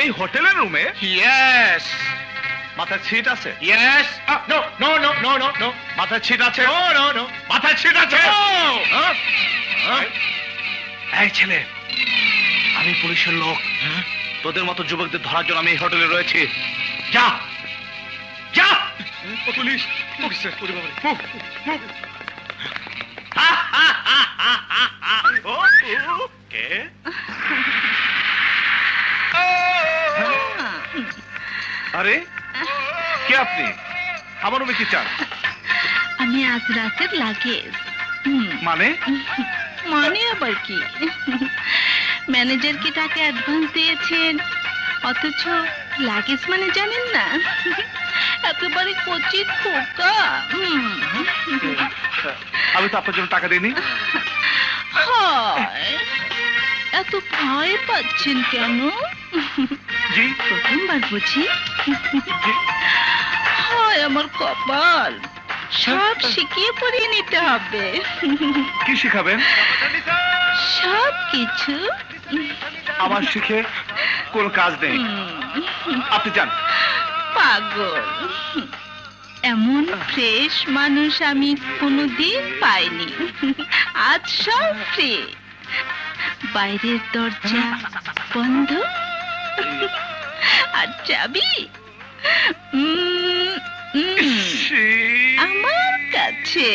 এই হোটেলের রুমে? ইয়েস। মাথায় ছিট আছে? Yes. No no no no no no. মাথায় ছিট আছে? No no no. মাথায় ছিট আছে? হ্যাঁ? হ্যাঁ? এই ছেলে, আমি পুলিশের লোক। তোদের মতো যুবকদের ধরার জন্য আমি এই হোটেলে রয়েছি। যা যা। পুলিশ। কে? আরে কে আপনি? আমার রুমে কি চান? আমি আজ রাতের লাগেজ। মানে? মানে আবার কি? ম্যানেজারকে টাকা অ্যাডভান্স দিয়েছেন, অথচ লাগেজ মানে জানেন না? একেবারে কচি খোকা। আমি তো আপনার জন্য টাকা দিইনি। হায়, এত ভয় পাচ্ছেন কেন? জি প্রথমবার বুঝি? জি। হায় আমার কপাল, সব শিখিয়ে পড়িয়ে নিতে হবে। কি শিখাবেন? সব কিছু। আমার শিখে কোনো কাজ নেই, আপনি যান। পাগল, এমন ফ্রেশ মানুষ আমি কোনোদিন পাইনি। আজ সব ফ্রি, বাইরের দরজা বন্ধ আর চাবি আমার কাছে।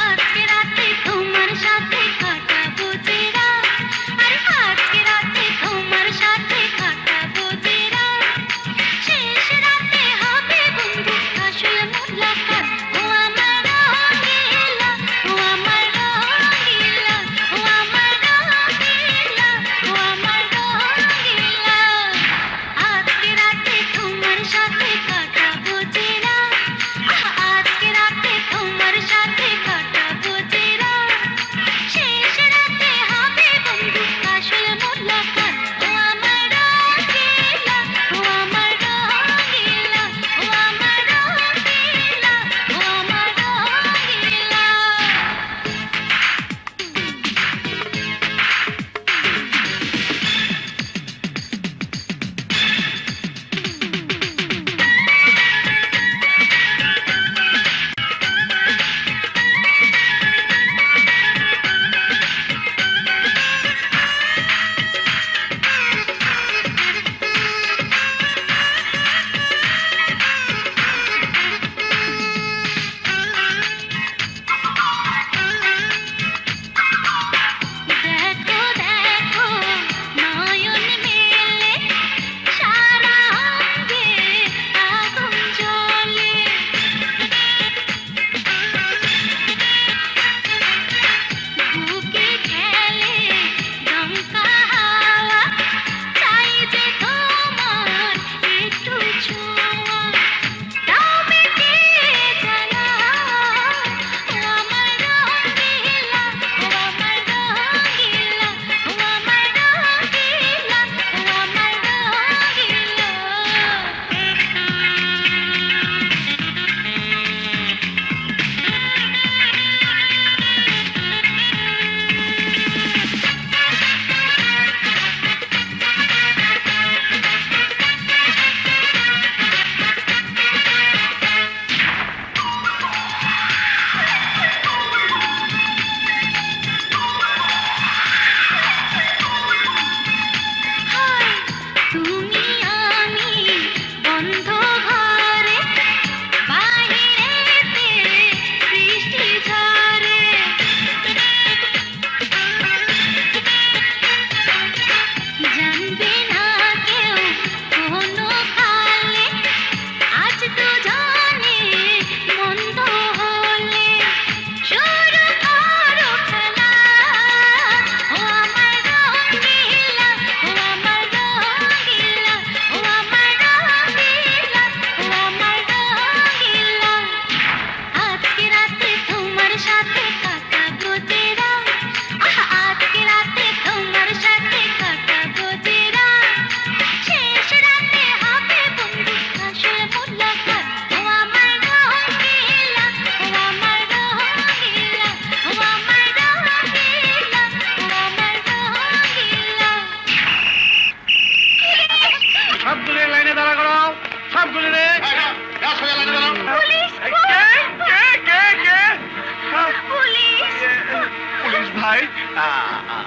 আজকে রাতে তোমার সাথে কাটাবো যে রাত, আর হাত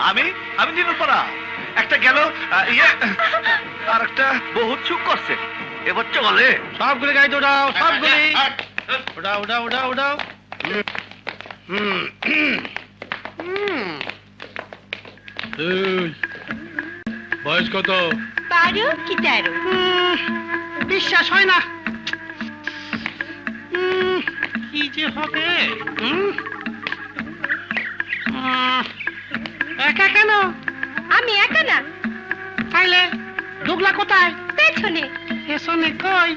আমি আমি নিরুপারা একটা গেল ইয়ে আর একটা বহুত চুপ করছে এবার চলে সবগুলি গাড়িতে উঠাও, সবগুলি উঠাও উঠাও উঠাও উঠাও। বয়স কত? 12 কি 13? বিশ্বাস হয় না। কি যে হবে? একা কেন? আমি একা না, তাইলে দুগলা কোথায়? পেছনে। পেছনে কই?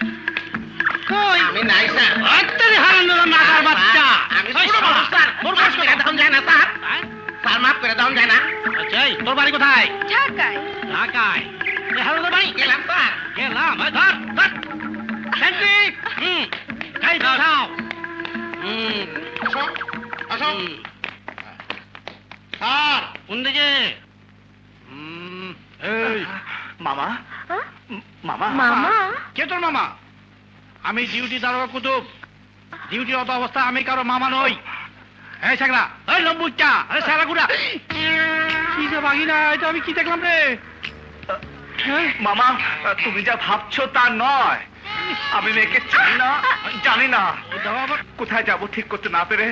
কই? আমি নাই স্যার। আত্তারে হারানোর নাগার বাচ্চা। আমি ছোট মানুষ স্যার। তোর মাফ বয়স করে কত? দাও যায় না স্যার। স্যার মাফ করে দাও যায় না। আচ্ছা, তোর বাড়ি কোথায়? ঢাকায়। ঢাকায়। এ হারানো তোর বাড়ি? গেলাম স্যার। গেলাম। এই ধর, ধর। সেন্ট্রি। গাড়ি পাঠাও। আসো, আসো। স্যার, কোন দিকে? এই, মামা হ্যাঁ? মামা মামা কে তোর মামা? আমি ডিউটি দারোগা কুতুব। ডিউটি অত অবস্থা আমি কারো মামা নই। এই ছাগরা, এই লম্বুচা, আরে সারাগুড়া। কি যে বাগি না, এটা আমি কি দেখলাম রে? মামা তুমি যা ভাবছো তা নয় আমি মেয়েকে চিনি না জানি না দাও আবার। কোথায় যাব ঠিক করতে না পেরে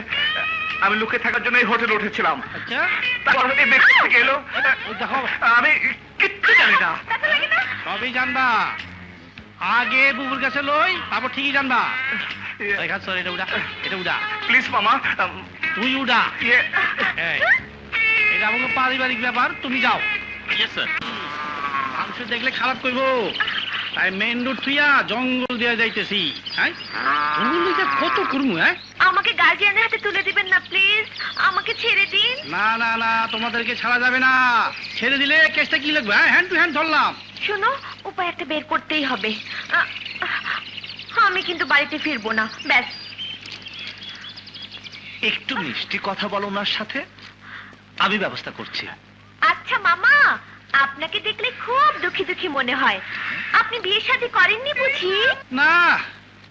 আমি লুকিয়ে থাকার জন্য এই হোটেলে উঠেছিলাম আচ্ছা, তারপর এই ব্যক্তি থেকে এলো ওই দেখো, আমি কিচ্ছু জানি না সবই জানবা। আগে বুবুর কাছে লই, তারপর ঠিকই জানবা। এই ঘাস সর, এটা উড়া, এটা উড়া। প্লিজ মামা তুই উড়া। ইয়ে এই, এটা আমাকে পারিবারিক ব্যাপার, তুমি যাও। ইয়েস স্যার মানুষ দেখলে খারাপ করবো, তাই মেন রোড থুইয়া জঙ্গল দিয়ে যাইতেছি। হ্যাঁ, জঙ্গল দিতে কত করবো? হ্যাঁ, আমাকে গার্জিয়ানের হাতে তুলে দিবেন না প্লিজ, আমাকে ছেড়ে দিন। না না না, তোমাদেরকে ছাড়া যাবে না। ছেড়ে দিলে কেসটা কি লাগবে? হ্যাঁ, হ্যান্ড টু হ্যান্ড ধরলাম। শোনো, উপায় একটা বের করতেই হবে। আমি কিন্তু বাড়িতে ফিরবো না, ব্যাস। একটু মিষ্টি কথা বলো ওনার সাথে আমি ব্যবস্থা করছি আচ্ছা মামা, আপনাকে দেখলে খুব দুঃখী দুঃখী মনে হয়। আপনি বিয়ে শাদী করেননি বুঝি? না,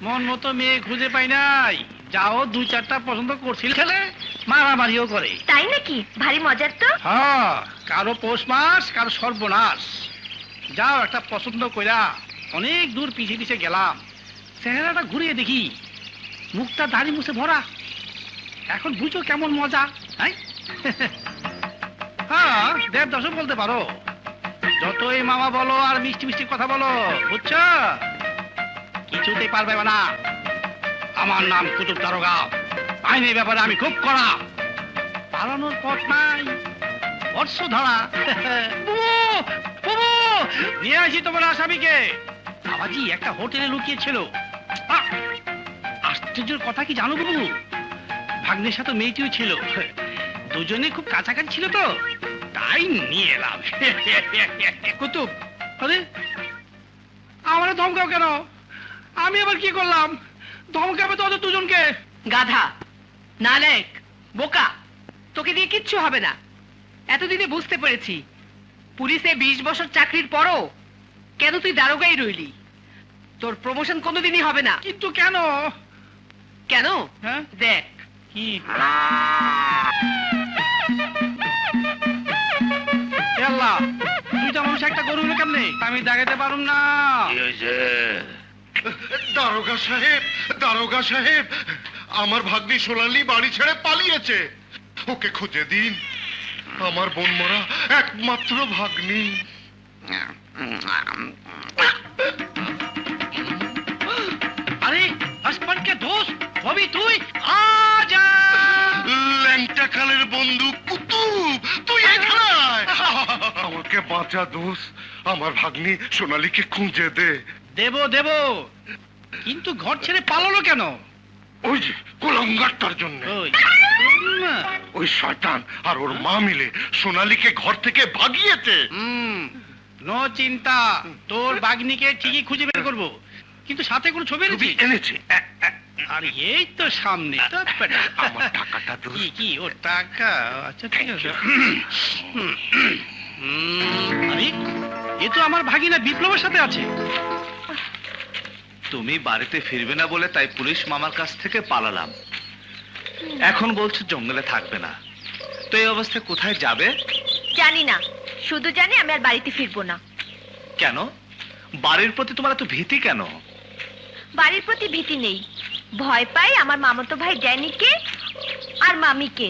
মন মতো মেয়ে খুঁজে পাই নাই। যাও, দুই চারটা পছন্দ করছিল, ছেলে মারামারিও করে। তাই নাকি? ভারী মজার তো। হ্যাঁ, কারো পৌষ মাস, কারো সর্বনাশ। যাও, একটা পছন্দ কইরা অনেক দূর পিছিয়ে পিছিয়ে গেলাম। চেহারাটা ঘুরিয়ে দেখি, মুখটা দাড়ি মুছে ভরা। এখন বুঝো কেমন মজা? হ্যাঁ, হ্যাঁ, দেব দশও বলতে পারো। যতই মামা বলো আর মিষ্টি মিষ্টি কথা বলো, বুঝছো, কিছুতেই পারবে না। আমার নাম কুতুব দারোগা। আইনের ব্যাপারে আমি খুব কড়া। পালানোর পথ নাই, বর্ষ ধরা। নিয়ে আসি তোমার আসামিকে। বাবাজি একটা হোটেলে লুকিয়েছিল। আশ্চর্যের কথা কি জানো বাবু, ভাগ্নের সাথে মেয়েটিও ছিল। দুজনে খুব কাছাকাছি ছিল তো, তাই নিয়ে এলাম। কুতুব, আরে আমার ধমকাও কেন? আমি আবার কি করলাম? ধমকাবে তো ওদের দুজনকে। গাধা, নালায়েক, বোকা, তোকে দিয়ে কিচ্ছু হবে না। এতদিনে বুঝতে পেরেছি পুলিশে 20 বছর চাকরির পরও কেন তুই দারোগাই রইলি। তোর প্রমোশন কোনোদিনই হবে না। কিন্তু কেন? কেন? হ্যাঁ, দেখ। কি আল্লাহ, দুইটা মানুষ একটা গরু হলো কেমনে? আমি দেখাতে পারুম না। দারোগা সাহেব, দারোগা সাহেব, আমার ভাগ্নি সোনালি বাড়ি ছেড়ে পালিয়েছে। ওকে খুঁজে দিন, আমার বোন মরা একমাত্র ভাগ্নি। আরে আসমানকে দোষ হবি তুই? আজা ল্যাংটা কালের বন্ধু কুতুব, তুই এখানে আয়। আমাকে বাঁচা দোষ, আমার ভাগ্নি সোনালীকে খুঁজে দে। দেব দেব, কিন্তু ঘর ছেড়ে পালালো কেন? ওই যে কোলাঙ্গারটার জন্য। ওই ওই শয়তান আর ওর মা মিলে সোনালীকে ঘর থেকে ভাগিয়েছে। নো চিন্তা, তোর বাগনিকে ঠিকই খুঁজে বের করবো। কিন্তু সাথে কোনো ছবি ছবি এনেছি? এনেছে। আর এই তো সামনে। তো বেটা, আমার টাকাটা দোষ। কি ওর টাকা? আচ্ছা ঠিক আছে। আরে এ তো আমার ভাগিনা বিপ্লবের সাথে আছে। তুমি বাড়িতে ফিরবে না বলে তাই পুলিশ মামার কাছ থেকে পালালাম। এখন বলছো জঙ্গলে থাকবে না, তো এই অবস্থায় কোথায় যাবে? জানি না, শুধু জানি আমি আর বাড়িতে ফিরবো না। কেন? বাড়ির প্রতি তোমার এত ভীতি কেন? বাড়ির প্রতি ভীতি নেই, ভয় পাই আমার মামাতো ভাই ড্যানিকে আর মামিকে।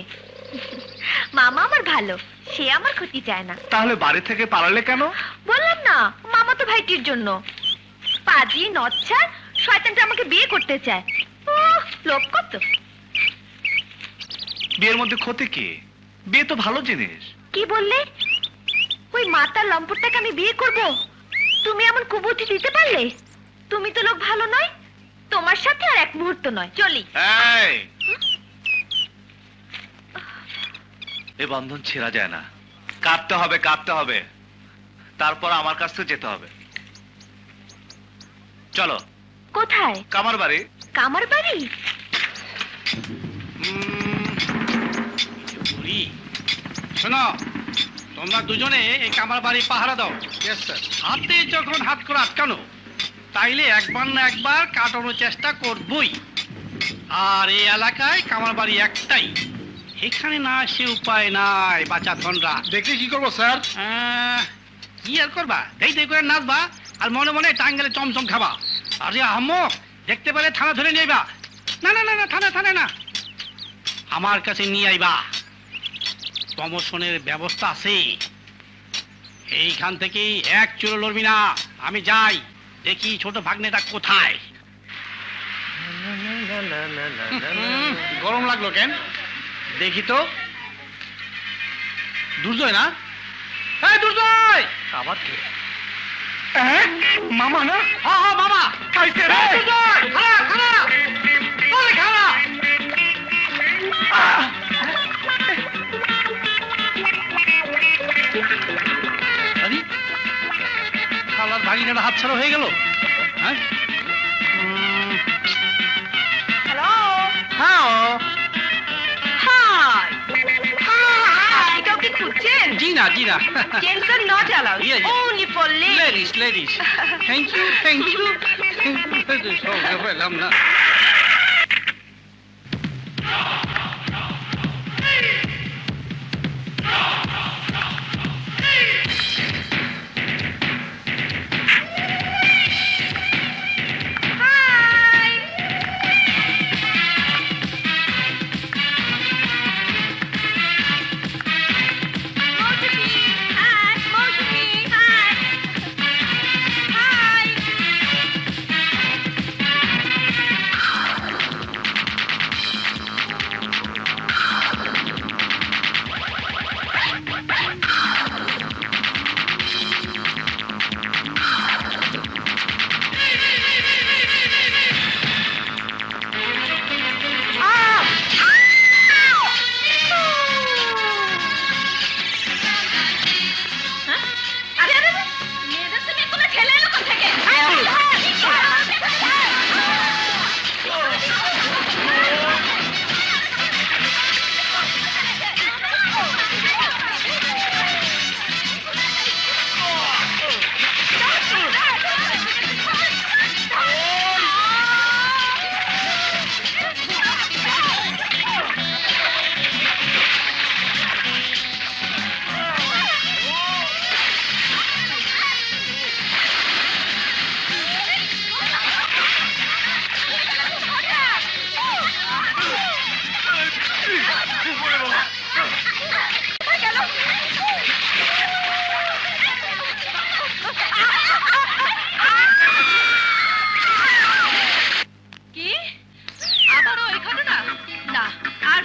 মামা আমার ভালো, সে আমার ক্ষতি চায় না। তাহলে বাড়ি থেকে পালালে কেন? বললাম না, মামাতো ভাইটির জন্য। পাজি নচ্ছা শয়তানটা আমাকে বিয়ে করতে চায়। লোভ কত! বিয়ের মধ্যে ক্ষতি কি? বিয়ে তো ভালো জিনিস। কি বললে? ওই মাতার লম্পটটাকে আমি বিয়ে করব? তুমি এমন কুবুদ্ধি দিতে পারলে? তুমি তো লোক ভালো নয়, তোমার সাথে আর এক মুহূর্ত নয়। চলি। এই, এই বন্ধন ছেঁড়া যায় না, কাঁদতে হবে, কাঁদতে হবে, তারপর আমার কাছ থেকে যেতে হবে। চলো। কোথায়? কামার বাড়ি। কামার বাড়ি? বুড়ি, শোনো, তোমরা দুজনে এই কামার বাড়ি পাহারা দাও। হাতে যখন হাত করে আটকানো, তাইলে একবার না একবার কাটানোর চেষ্টা করবই। আর এই এলাকায় কামার বাড়ি একটাই, এখানে না সে উপায় নাই। বাচ্চা ধনরা দেখলে কি করবো স্যার? কি আর করবা, দেই দেই করে নাচবা আর মনে মনে টাঙ্গেলে চমচম খাবা। আরে আহম্মক, দেখতে পেলে থানা ধরে নিয়েবা। না না না না, থানা না, আমার কাছে নিয়ে আইবা। প্রমোশনের ব্যবস্থা আছে। এইখান থেকে এক চুলো লড়বি না। আমি যাই, দেখি ছোট ভাগ্নেটা কোথায়। গরম লাগলো কেন? দেখি তো। দুর্জয় না? এই দুর্জয়! আবার কে? মামা না? হ্যাঁ মামা। দুর্জয়! খাড়া, খাড়া! ওরে খাড়া! আরে, শালার ভাগিনাটা হাতছাড়া হয়ে গেল। হ্যাঁ? হ্যালো। হ্যাঁ। হাই। আপনি কাউকে খুঁজছেন? জি না। Gents are not allowed. Yes, yes. Only for ladies. Ladies. Thank you. সঙ্গে পেলাম না।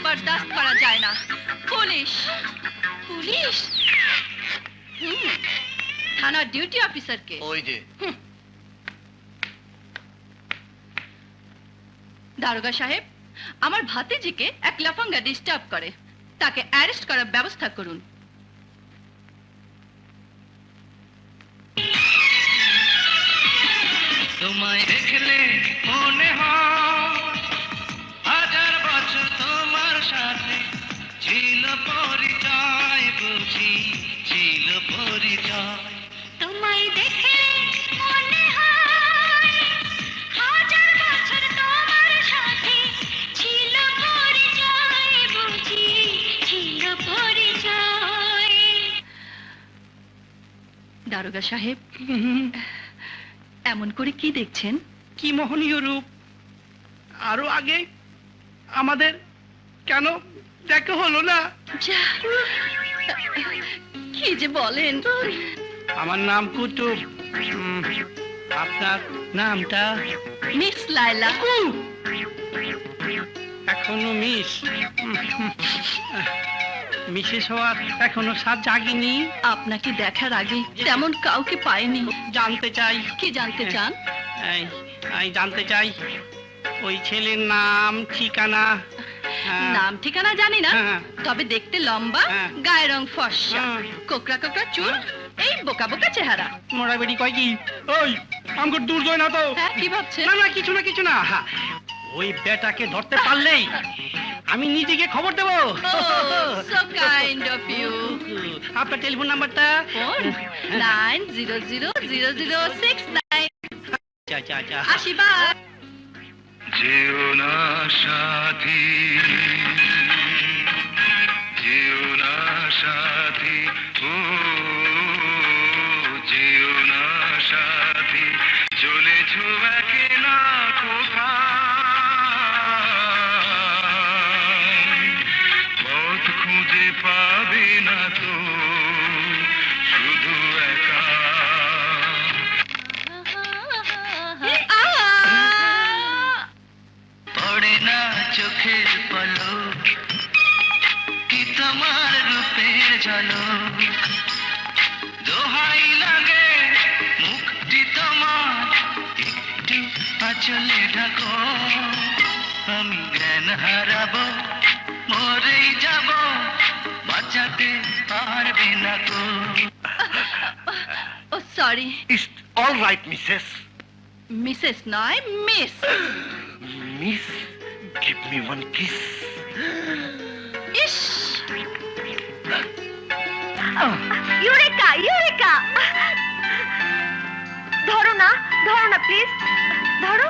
বরদাস্ত করা যায় না। পুলিশ পুলিশ থানার ডিউটি অফিসারকে ওই যে দারোগা সাহেব, আমার ভাতিজিকে এক লাফাঙ্গা ডিস্টার্ব করে, তাকে অ্যারেস্ট করার ব্যবস্থা করুন। তোমায় দেখলে মনে হয় হাজার বছর তোমার সাথে ছিল পরিচয়, বুঝি ছিল পরিচয়। তোমায় দেখে মনে হয় হাজার বছর তোমার সাথে ছিল পরিচয়, বুঝি ছিল পরিচয়। দারোগা সাহেব এমন করে কি দেখছেন? কি মোহনীয় রূপ! আরো আগে আমাদের কেন দেখা হলো না? কি যে বলেন! আমার নাম কুতুব। আপনার নামটা? মিস লায়লা। এখনো মিসেস হওয়ার এখনো স্বাদ জাগেনি। আপনাকে দেখার আগে তেমন কাউকে পাইনি। জানতে চাই। কি জানতে চান? আমি জানতে চাই ওই ছেলের নাম, ঠিকানা। নাম ঠিকানা জানি না, হ্যাঁ। তবে দেখতে লম্বা, হ্যাঁ। গায়ের রং ফর্সা, হ্যাঁ। কোকড়া কোকড়া চুল, এই বোকা বোকা চেহারা। মোড়া বেড়ি কয় কি? ওই আমাকে দূর যায় না তো? হ্যাঁ, কি ভাবছেন? না না, কিছু না। ওই বেটাকে ধরতে পারলেই আমি নিজেকে খবর দেবো। so kind of you. আপনার টেলিফোন নাম্বারটা? ফোন 90000069। আচ্ছা। আসি, বাই। যেও না সাথী, যেও না সাথী, ও যেও না সাথী, চলেছ একলা কোথায়, পথ খুঁজে পাবে না তো, শুধু একা। পড়ে না চোখের পলক, কি তোমার রূপের ঝলক, দোহাই লাগে মুক্তি তোমার, একটু আঁচলে ঢাকো, আমি জ্ঞান হারাবো, মরেই যাব, বাঁচাতে পারবে না গো। ও sorry, it's all right Mrs. Mrs নয়, Miss. Miss, give me one kiss. ইস, ইউরেকা! ধরো না প্লিজ, ধরো।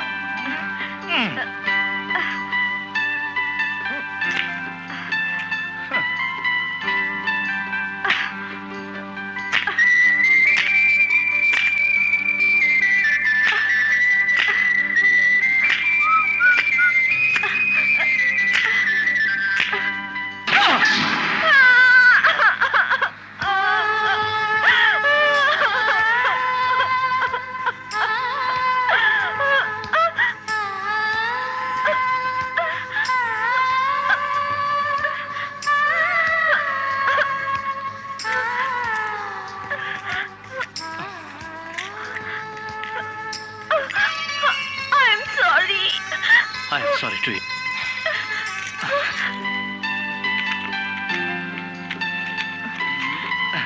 I am sorry to you.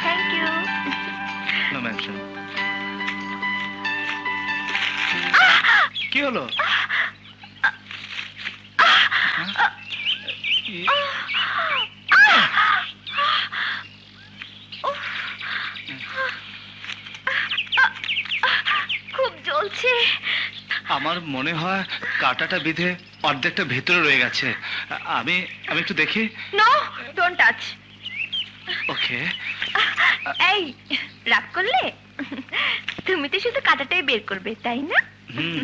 Thank you. No mention. কি হলো? খুব জ্বলছে। আমার মনে হয় কাঁটাটা বিঁধে অর্ধেকটা ভেতরে রয়ে গেছে। আমি একটু দেখি। No, don't touch. ওকে। এই, রাগ করলে? তুমি তো শুধু কাঁটাটাই বের করবে, তাই না? হুম।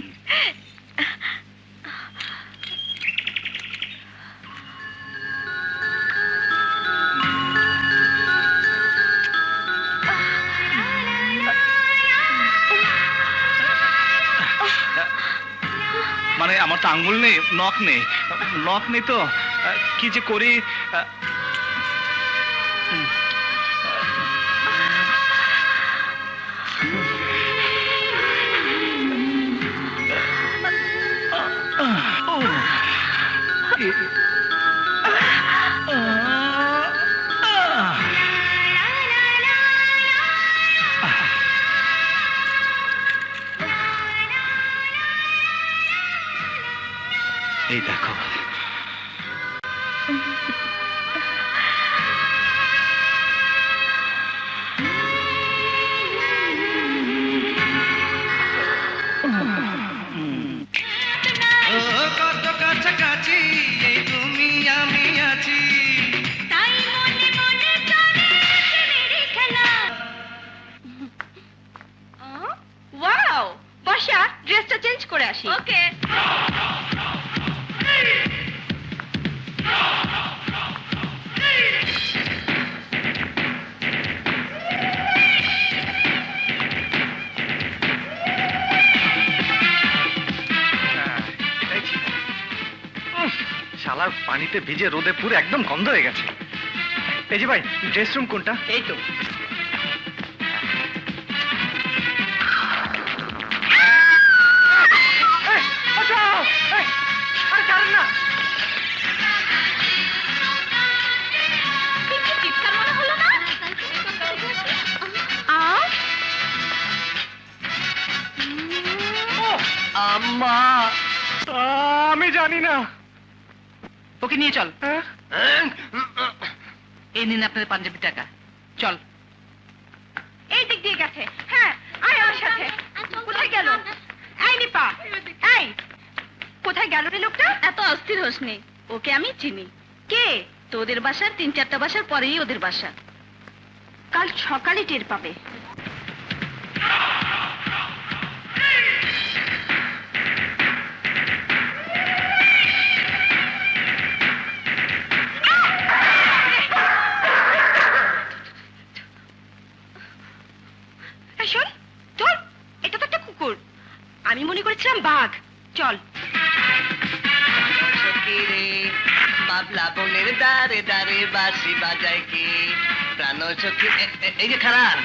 মানে আমার তো আঙ্গুল নেই, নখ নেই তো, কি যে করি। এই দেখো। কত কাছাকাছি এই তুমি আমি আছি, তাই মনে মনে চলে মেরে খেলা। আসি। ওকে। শালার পানিতে ভিজে রোদে পুরো একদম গন্ধ হয়ে গেছে। এই যে ভাই, ড্রেস রুম কোনটা? এই তো। চিৎকার মনে হলো না? আম্মা, আমি জানি না। ওকে নিয়ে চল। এই নিন আপনাদের পাঞ্জাবি টাকা। চল। এই দিক দিয়ে গেছে। হ্যাঁ, আয় আমার সাথে। কোথায় গেল? এই নিপা, এই কোথায় গেল রে লোকটা? এত অস্থির হোস নেই, ওকে আমি চিনি। কে? তোদের বাসার 3-4টা বাসার পরেই ওদের বাসা। কাল সকালে টের পাবে। এই শোন, ধর, এটা তো একটা কুকুর। আমি মনে করেছিলাম বাঘ। চল। সখীরে বাবলা বনের দারে দারে বাঁশি বাজায় কি প্রাণ সখী এই যে খারাপ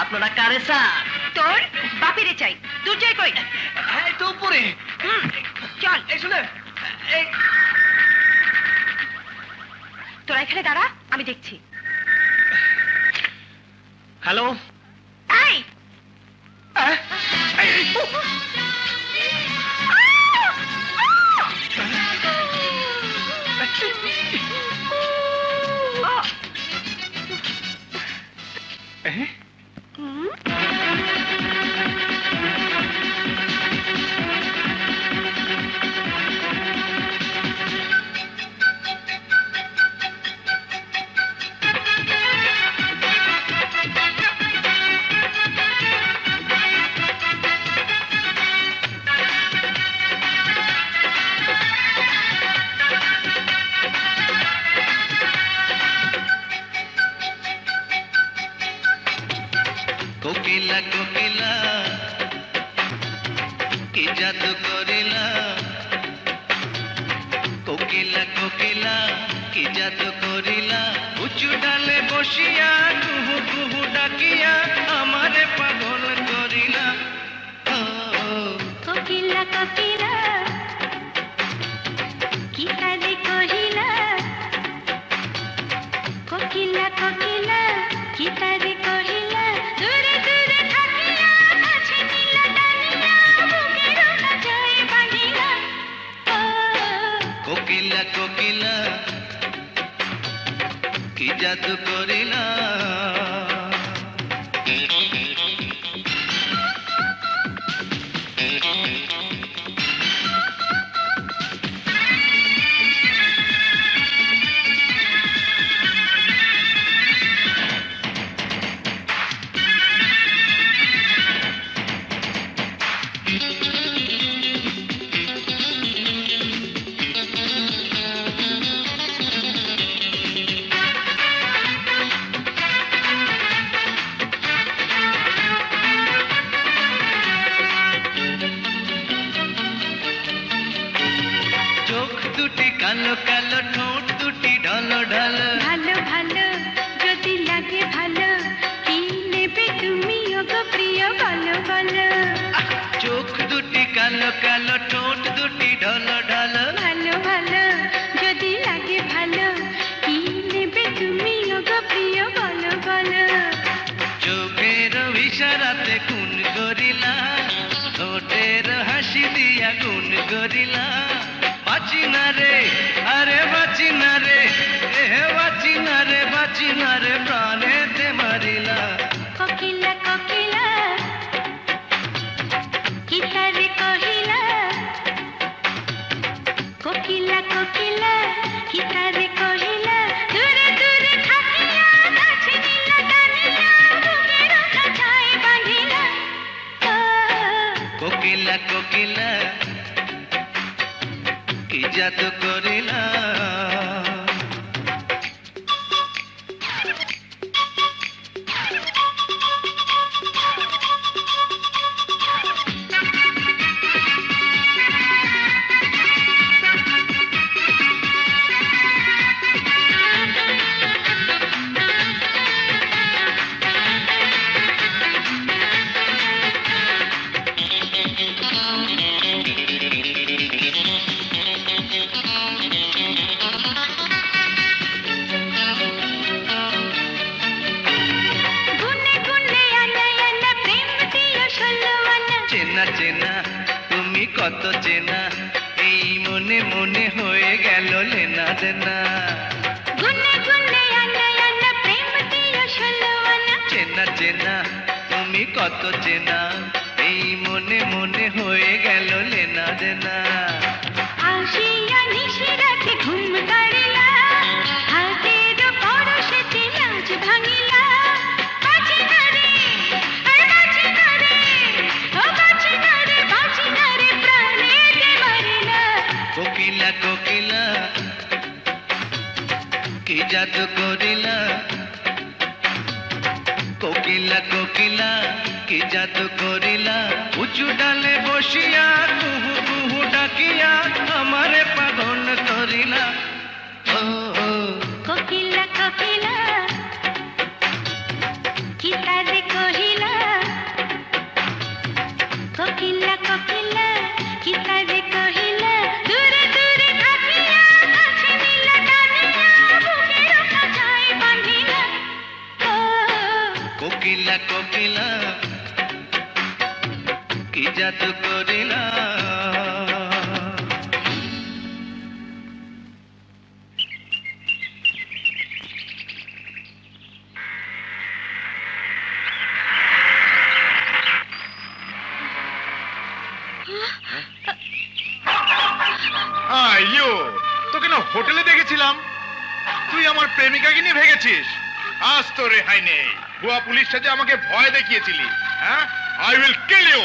আপনারা কারে স্যার? তোর বাপিরে চাই। তোর চাই কই? হ্যাঁ তো উপরে চল। এই শুনে এই তোরা এখানে দাঁড়া, আমি দেখছি। হ্যালো। এই কোকিলা কোকিলা কি জাদু করিলা কোকিলা কোকিলা কি জাদু করিলা উঁচু ডালে বসিয়া কুহু কুহু ডাকিয়া আমারে পাগল করিলা ও কোকিলা কোকিলা কি কাজে কহিলা, কোকিলা কোকিলা কি কাজে কহিলা, দূরে দূরে থাকিয়া কাছে নিলা টানিয়া বুকের কাছে বাঁধিলা। কোকিলা কোকিলা কি জাদু করিলা চোখ দুটি কালো কালো ঠোঁট দুটি ঢলো ঢলো ভালো ভালো যদি লাগে ভালো, কি নেবে তুমি ওগো প্রিয় বলো বলো। চোখ দুটি কালো কালো ঠোঁট দুটি ঢলো ঢলো ভালো ভালো যদি লাগে ভালো, কি নেবে তুমি ওগো প্রিয় বলো বলো। চোখের ইশারাতে খুন করিলা ঠোঁটের হাসি দিয়া গুণ করিলা বাঁচি না রে আরে বাঁচি না রে বাঁচি না রে বাঁচি না রে প্রাণেতে মারিলা কোকিলা কোকিলা কি তারে কহিলা, কোকিলা কোকিলা কি তারে কহিলা, দূরে দূরে থাকিয়া কাছে নিলা টানিয়া বুকের কাছে বাঁধিলা। কোকিলা কোকিলা জাদু করিলা গুনে গুনে আনা আনা প্রেম দিও ষোলো আনা চেনা চেনা তুমি কত চেনা এই মনে মনে হয়ে গেল লেনা দেনা গুনে গুনে আনা আনা প্রেম দিও ষোলো আনা চেনা চেনা তুমি কত চেনা এই মনে মনে হয়ে গেল লেনা দেনা আসিয়া নিশি রাতে ঘুম কাড়িলা হাতের পরশেতে লাজ ভাঙিলা বাঁচি না রে আর বাঁচি না রে ও বাঁচি না রে বাঁচি না রে প্রাণেতে মারিলা কোকিলা কোকিলা কি জাদু করিলা কোকিলা কোকিলা কি জাদু করিলা উঁচু ডালে বসিয়া কুহু কুহু ডাকিয়া আমারে পাগল করিলা ও ও কোকিলা কোকিলা কি তারে কহিলা কোকিলা কোকিলা কি তারে কহিলা দূরে দূরে থাকিয়া কাছে নিলা টানিয়া বুকের কাছে বাঁধিলা ও কোকিলা কোকিলা কি জাদু করিলা আইয়ো তোকে না হোটেলে দেখেছিলাম, তুই আমার প্রেমিকাকে নিয়ে ভেগেছিস। আজ তো রেহাই নেই। ভুয়া পুলিশ সাথে আমাকে ভয় দেখিয়েছিলি, হ্যাঁ? I will kill you.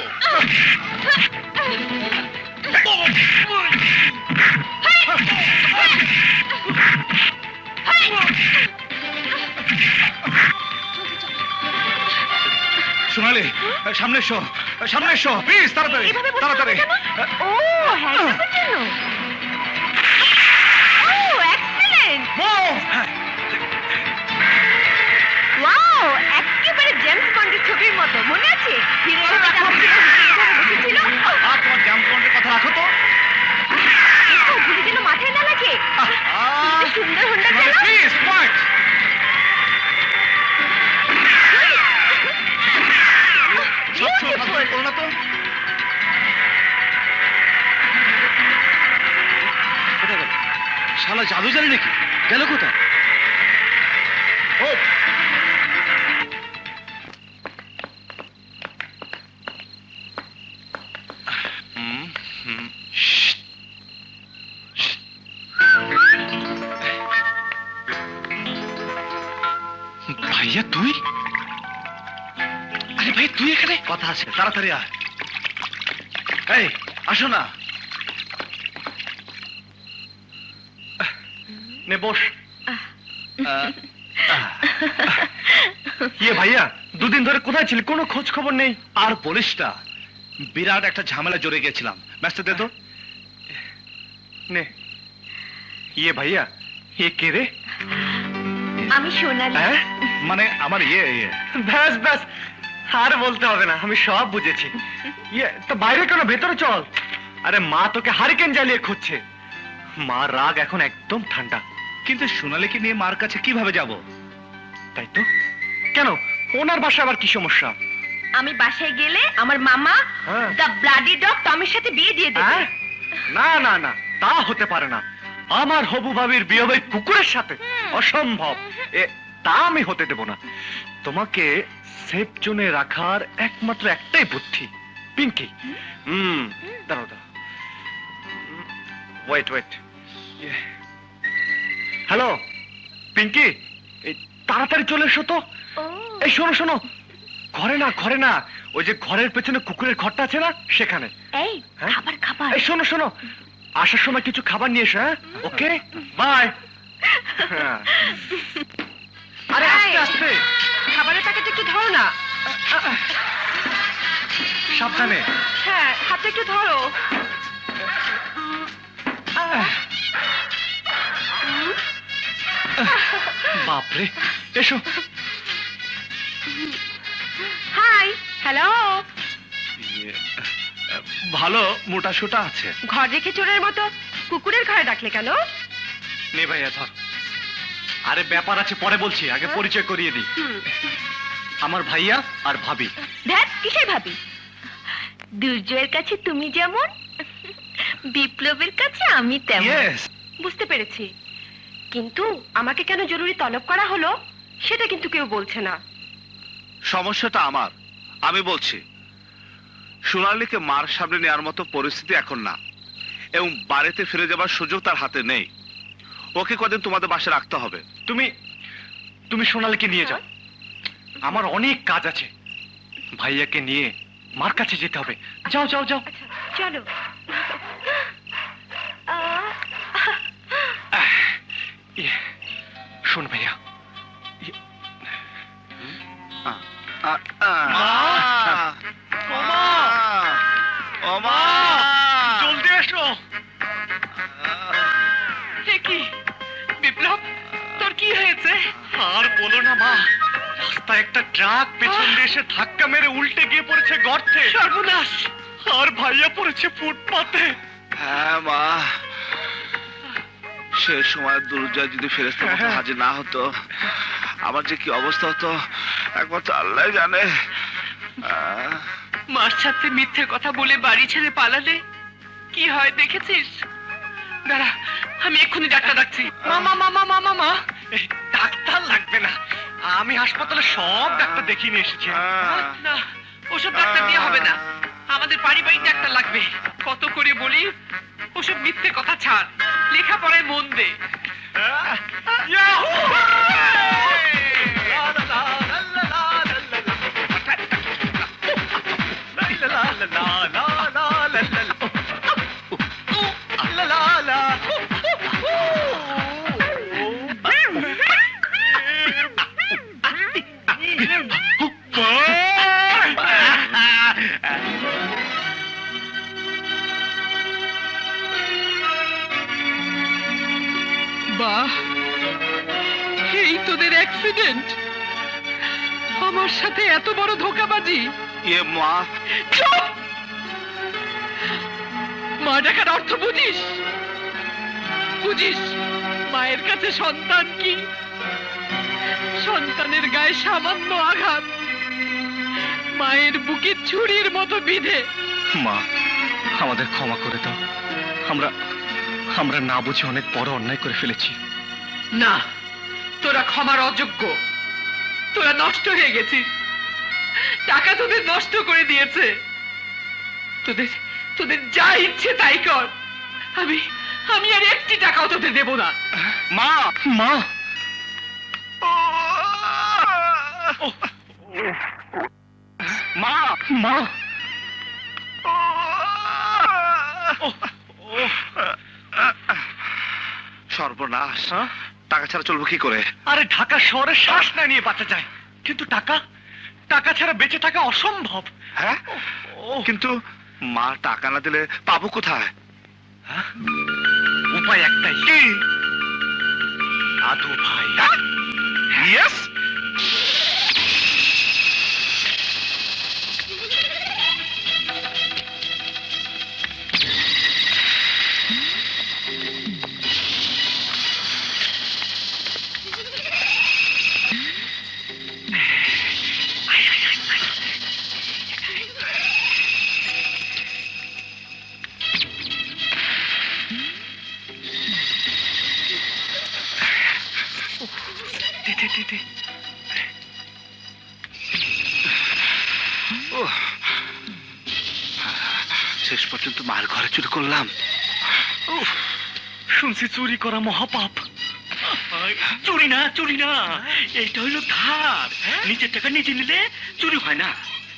Sonali, সামনে এসো, সামনে এসো, প্লিজ, তাড়াতাড়ি, এভাবে বসে তাড়াতাড়ি। থাকো কেন? ও হ্যান্ডসামের জন্য। ও এক্সিলেন্ট, Move! ওয়াও, একেবারে জেমস বন্ডের ছবির মতো। মনে আছে হিরো এভাবে বসেছিল? আর তোমার জাম্প পয়েন্টের কথা রাখো তো। ও, গুলি যেন মাথায় না লাগে। কি সুন্দর হুন্ডা চালাও। Please, point. সবসময় ভাবতে করো না তো। কোথায় গেল? শালা জাদু জানি নাকি? গেল কোথায়? ও ভাইয়া তুই? আরে ভাই তুই এখানে? কথা আছে, তাড়াতাড়ি আয়। এই আসো না। নে বস। ইয়ে ভাইয়া, দুদিন ধরে কোথায় ছিলি? কোনো খোঁজ খবর নেই। আর বলিস না, বিরাট একটা ঝামেলা জড়ে গেছিলাম। ব্যস্ত দে তো। নে। ইয়ে ভাইয়া, এ কে রে? আমি সোনালি। হ্যাঁ, মানে আমার ইয়ে। ব্যাস ব্যাস, আর বলতে হবে না, আমি সব বুঝেছি। ইয়ে তো বাইরে কেন, ভেতরে চল। আরে মা তোকে হারিকেন জ্বালিয়ে খুঁজছে। মা রাগ এখন একদম ঠান্ডা। কিন্তু সোনালীকে নিয়ে মার কাছে কিভাবে যাব? তাই তো। কেন, ওনার বাসায় আবার কি সমস্যা? আমি বাসায় গেলে আমার মামা হ্যাঁ। দ্য ব্লাডি ডগ টমির সাথে বিয়ে দিয়ে দেবে। হ্যাঁ? না না না, তা হতে পারে না। আমার হবু ভাবির বিয়ে হবে কুকুরের সাথে? অসম্ভব। তা আমি হতে দেব না। তোমাকে সেফ জোনে রাখার একমাত্র একটাই বুদ্ধি, পিঙ্কি। দাঁড়াও দাঁড়াও, ওয়েট ওয়েট। হ্যালো পিঙ্কি, এই তাড়াতাড়ি চলে এসো তো। ও, এই শোনো শোনো, ঘরে না, ওই যে ঘরের পেছনে কুকুরের ঘরটা আছে না, সেখানে। এই হ্যাঁ? খাবার খাবার। এই শোনো শোনো, আসার সময় কিছু খাবার নিয়ে এসো, হ্যাঁ? ওকে, বাই। আরে আস্তে আস্তে, খাবারের প্যাকেট একটু ধরো না। সাবধানে। হ্যাঁ, হাতে একটু ধরো। বাপরে, এসো। Hi, hello. ভালো মোটা সোটা আছে। ঘর রেখে চোরের মতো কুকুরের ঘরে ডাকলে কেন? নে ভাইয়া ধর। আরে ব্যাপার আছে, পরে বলছি, আগে পরিচয় করিয়ে দিই। আমার ভাইয়া আর ভাবি। ধ্যাত, কিসের ভাবি? দুর্জয়ের কাছে তুমি যেমন, বিপ্লবের কাছে আমি তেমন। ইয়েস। বুঝতে পেরেছি, কিন্তু আমাকে কেন জরুরি তলব করা হলো সেটা কিন্তু কেউ বলছে না। সমস্যাটা আমার, আমি বলছি। সোনালীকে মার সামনে নেওয়ার মতো পরিস্থিতি এখন না, এবং বাড়িতে ফিরে যাবার সুযোগ তার হাতে নেই। ওকে কদিন তোমাদের বাসায় রাখতে হবে। তুমি সোনালীকে নিয়ে যাও, আমার অনেক কাজ আছে। ভাইয়াকে নিয়ে মার কাছে যেতে হবে। যাও যাও যাও। আচ্ছা, চলো। শোন ভাইয়া, জলদি এসো। কি বিপ্লব, তোর কি হয়েছে? আর বলো না মা, রাস্তায় একটা ট্রাক পেছন দিয়ে এসে ধাক্কা মেরে উল্টে গিয়ে পড়েছে গর্তে। সর্বনাশ! আর ভাইয়া পড়েছে ফুটপাতে। হ্যাঁ মা, সে সময় দুর্জয় যদি ফেরেশতা মতো হাজির না হতো, আমার যে কি অবস্থা হতো একমাত্র আল্লাহ জানে। মার সাথে মিথ্যে কথা বলে বাড়ি ছেড়ে পালালে কি হয় দেখেছিস? দাঁড়া, আমি এক্ষুনি ডাক্তার ডাকছি। মামা মামা মামা মা। ডাক্তার লাগবে না, আমি হাসপাতালে সব ডাক্তার দেখিয়ে নিয়ে এসেছি। না, ওসব ডাক্তার দিয়ে হবে না, আমাদের পারিবারিক ডাক্তার লাগবে। কত করে বলি, ওসব মিথ্যে কথা ছাড়, লেখাপড়ায় মন দে। বাহ, এই তোদের অ্যাক্সিডেন্ট! আমার সাথে এত বড় ধোঁকাবাজি! মা, চুপ! মা ডাকার অর্থ বুঝিস? বুঝিস মায়ের কাছে সন্তান কি? সন্তানের গায়ে সামান্য আঘাত মায়ের বুকে ছুরির মতো বিঁধে। মা, আমাদের ক্ষমা করে দাও। আমরা না বুঝে অনেক বড় অন্যায় করে ফেলেছি। না, তোরা ক্ষমার অযোগ্য। তোরা নষ্ট হয়ে গেছিস, টাকা তোদের নষ্ট করে দিয়েছে। তোদের যা ইচ্ছে তাই কর, আমি আর একটি টাকাও তোদের দেব না। মা, মা, মা, মা, সর্বনাশ! টাকা ছাড়া চলবো কি করে? আরে ঢাকা শহরে শ্বাস না নিয়ে বাঁচা যায়, কিন্তু টাকা ছাড়া বেঁচে থাকা অসম্ভব। হ্যাঁ, কিন্তু মা টাকা না দিলে পাবো কোথায়? উপায় একটাই। কি? আদু ভাই। ইয়েস। শেষ পর্যন্ত মার ঘরে চুরি করলাম। শুনছি চুরি করা মহাপাপ। চুরি না, এইটা হইল ধার। নিজের টাকা নিজে নিলে চুরি হয় না।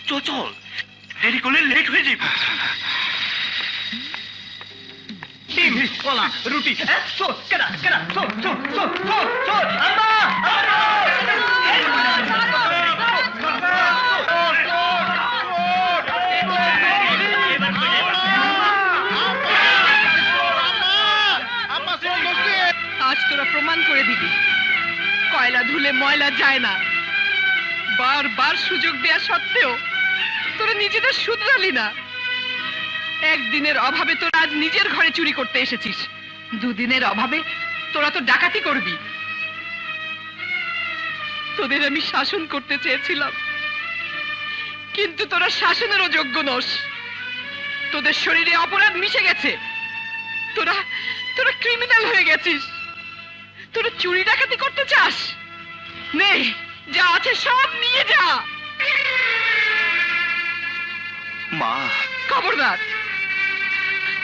চল, দেরি করলে লেট হয়ে যাবে। ডিম কলা রুটি চোর কেডা কেডা চোর চোর চোর চোর চোর আজ তোরা প্রমাণ করে দিবি কয়লা ধুলে ময়লা যায় না। বারবার সুযোগ দেয়া সত্ত্বেও তোরা নিজেদের শুধরালি না। একদিনের অভাবে তোরা আজ নিজের ঘরে চুরি করতে এসেছিস, দুদিনের অভাবে তোরা তো ডাকাতি করবি। তোদের আমি শাসন করতে চেয়েছিলাম, কিন্তু তোরা শাসনেরও যোগ্য নস। তোদের শরীরে অপরাধ মিশে গেছে, তোরা তোরা ক্রিমিনাল হয়ে গেছিস। তোরা চুরি ডাকাতি করতে চাস? নে, যা আছে সব নিয়ে যা। মা খবরদার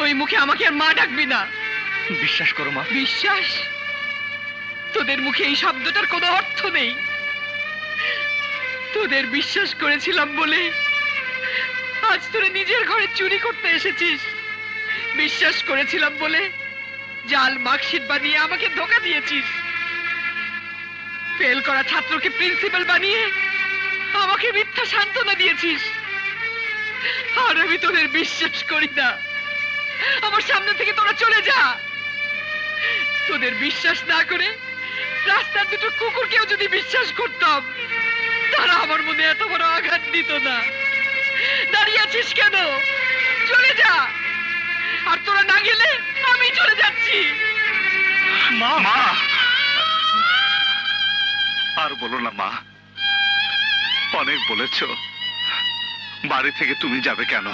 ওই মুখে আমাকে আর মা ডাকবি না। বিশ্বাস করো মা। বিশ্বাস? তোদের মুখে এই শব্দটার কোনো অর্থ নেই। তোদের বিশ্বাস করেছিলাম বলে আজ তোরা নিজের ঘরে চুরি করতে এসেছিস। বিশ্বাস করেছিলাম বলে জাল মার্কশিট বানিয়ে আমাকে ধোঁকা দিয়েছিস। ফেল করা ছাত্রকে প্রিন্সিপাল বানিয়ে আমাকে মিথ্যা সান্ত্বনা দিয়েছিস। আর আমি তোদের বিশ্বাস করি না। আমার সামনে থেকে তোরা চলে যা। তোদের বিশ্বাস না করে রাস্তার দুটো কুকুরকেও যদি বিশ্বাস করতাম, তারা আমার মনে এত বড় আঘাত দিত না। দাঁড়িয়ে আছিস কেন? চলে যা। আর তোরা না গেলে আমি চলে যাচ্ছি। মা মা আর বলো না মা, অনেক বলেছ। বাড়ি থেকে তুমি যাবে কেন?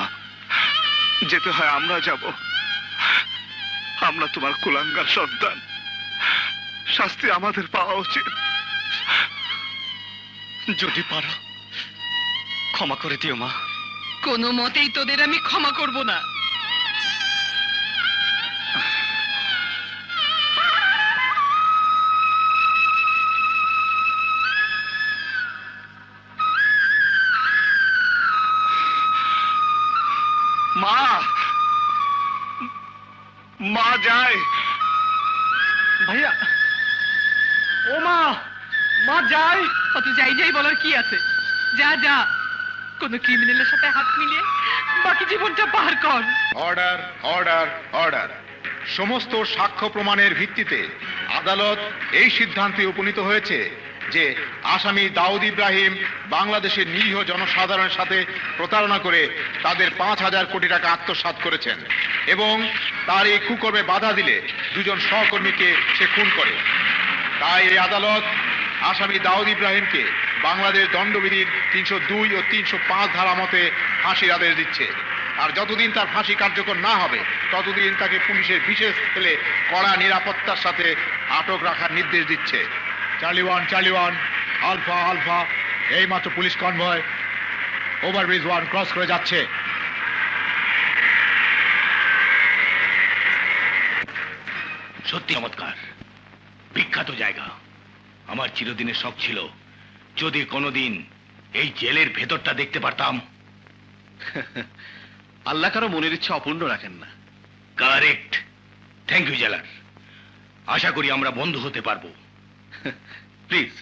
যেতে হয় আমরা যাব। আমরা তোমার কুলাঙ্গার সন্তান, শাস্তি আমাদের পাওয়া উচিত। যদি পারো ক্ষমা করে দিও মা। কোনো মতেই তোদের আমি ক্ষমা করব না। মা মা যায়। ভাইয়া ও মা, মা যায়। অত যাই যাই বলার কি আছে? যা যা, কোনো ক্রিমিনালের সাথে হাত মিলিয়ে বাকি জীবনটা পার কর। Order order order. সমস্ত সাক্ষ্য প্রমাণের ভিত্তিতে আদালত এই সিদ্ধান্তে উপনীত হয়েছে যে আসামি দাউদ ইব্রাহিম বাংলাদেশের নিরীহ জনসাধারণের সাথে প্রতারণা করে তাদের 5,000 কোটি টাকা আত্মসাৎ করেছেন এবং তার এই কুকর্মে বাধা দিলে দুজন সহকর্মীকে সে খুন করে। তাই এই আদালত আসামি দাউদ ইব্রাহিমকে বাংলাদেশ দণ্ডবিধির 302 ও 305 ধারা মতে ফাঁসির আদেশ দিচ্ছে। আর যতদিন তার ফাঁসি কার্যকর না হবে ততদিন তাকে পুলিশের বিশেষ সেলে কড়া নিরাপত্তার সাথে আটক রাখার নির্দেশ দিচ্ছে। চার্লি ওয়ান আলফা আলফা, এই মাত্র পুলিশ কনভয় ওভারব্রিজ 1 ক্রস করে যাচ্ছে। সত্যি চমৎকার, বিখ্যাত জায়গা। আমার চিরদিনের শখ ছিল যদি কোনোদিন এই জেলের ভেতরটা দেখতে পারতাম। আল্লাহ কারো মনের ইচ্ছা অপূর্ণ রাখেন না। কারেক্ট। থ্যাংক ইউ জেলার। আশা করি আমরা বন্ধু হতে পারবো। প্লিজ।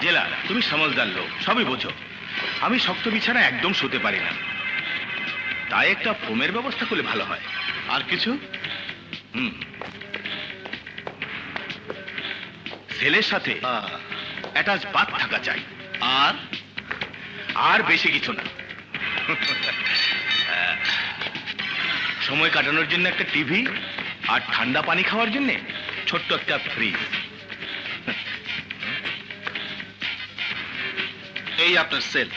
জেলার, তুমি সমঝদার লোক, সবই বোঝো। আমি শক্ত বিছানা একদম শুতে পারি না, তাই একটা ফোমের ব্যবস্থা করলে ভালো হয়। আর কিছু? সেলের সাথে অ্যাটাচ বাথ থাকা চাই। আর আর বেশি কিছু না। সময় কাটানোর জন্য একটা টিভি, আর ঠান্ডা পানি খাওয়ার জন্য ছোট্ট একটা ফ্রিজ। এই আপনার cell.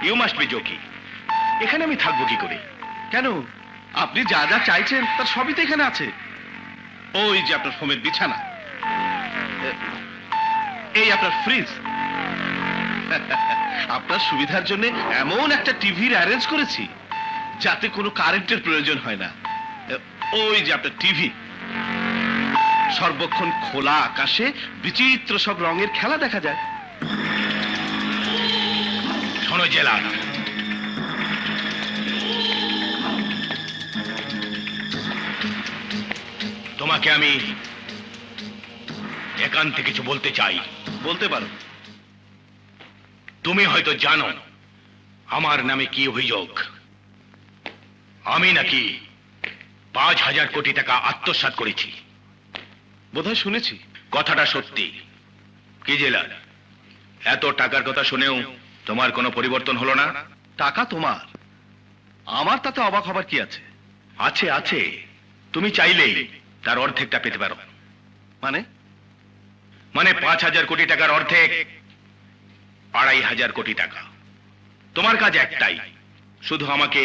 You must be joking. এখানে আমি থাকবো কি করে? কেন? আপনি যা যা চাইছেন তার সবই তো এখানে আছে। ওই যে আপনার ফোমের বিছানা, এই আপনার ফ্রিজ, আপনার সুবিধার জন্য এমন একটা টিভির অ্যারেঞ্জ করেছি যাতে কোনো কারেন্টের প্রয়োজন হয় না। ওই যে আপনার টিভি, সর্বক্ষণ খোলা আকাশে বিচিত্র সব রঙের খেলা দেখা যায়। শোনো জেলার, তোমাকে আমি একান্তে কিছু বলতে চাই। বলতে পারো। তুমি হয়তো জানো আমার নামে কি অভিযোগ। আমি নাকি 5,000 কোটি টাকা আত্মসাৎ করেছি। বোধহয় শুনেছি। কথাটা সত্যি। কি জেলার, এত টাকার কথা শুনেও তোমার কোনো পরিবর্তন হলো না? টাকা তোমার, আমার তাতে অবাক হবার কি আছে? আছে আছে, তুমি চাইলেই তার অর্ধেকটা পেতে পারো। মানে? মানে 5,000 কোটি টাকার অর্ধেক 2,500 কোটি টাকা। তোমার কাজ একটাই, শুধু আমাকে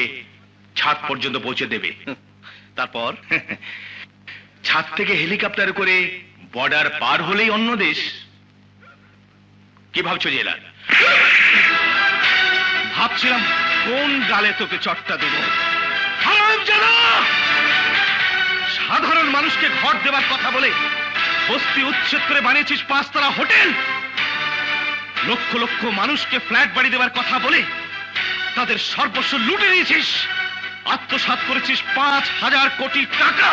ছাদ পর্যন্ত পৌঁছে দেবে। তারপর ছাদ থেকে হেলিকপ্টার করে বর্ডার পার হলেই অন্য দেশ। কি ভাবছো জেলার? ভাবছিলাম কোন গালে তোকে চটটা দেব। হারামজাদা! সাধারণ মানুষকে ঘর দেবার কথা বলে বস্তি উচ্ছেদ করে বানিয়েছিস 5 তারা হোটেল। লক্ষ লক্ষ মানুষকে ফ্ল্যাট বাড়ি দেবার কথা বলে তাদের সর্বস্ব লুটে নিয়েছিস। আত্মসাৎ করেছিস 5,000 কোটি টাকা।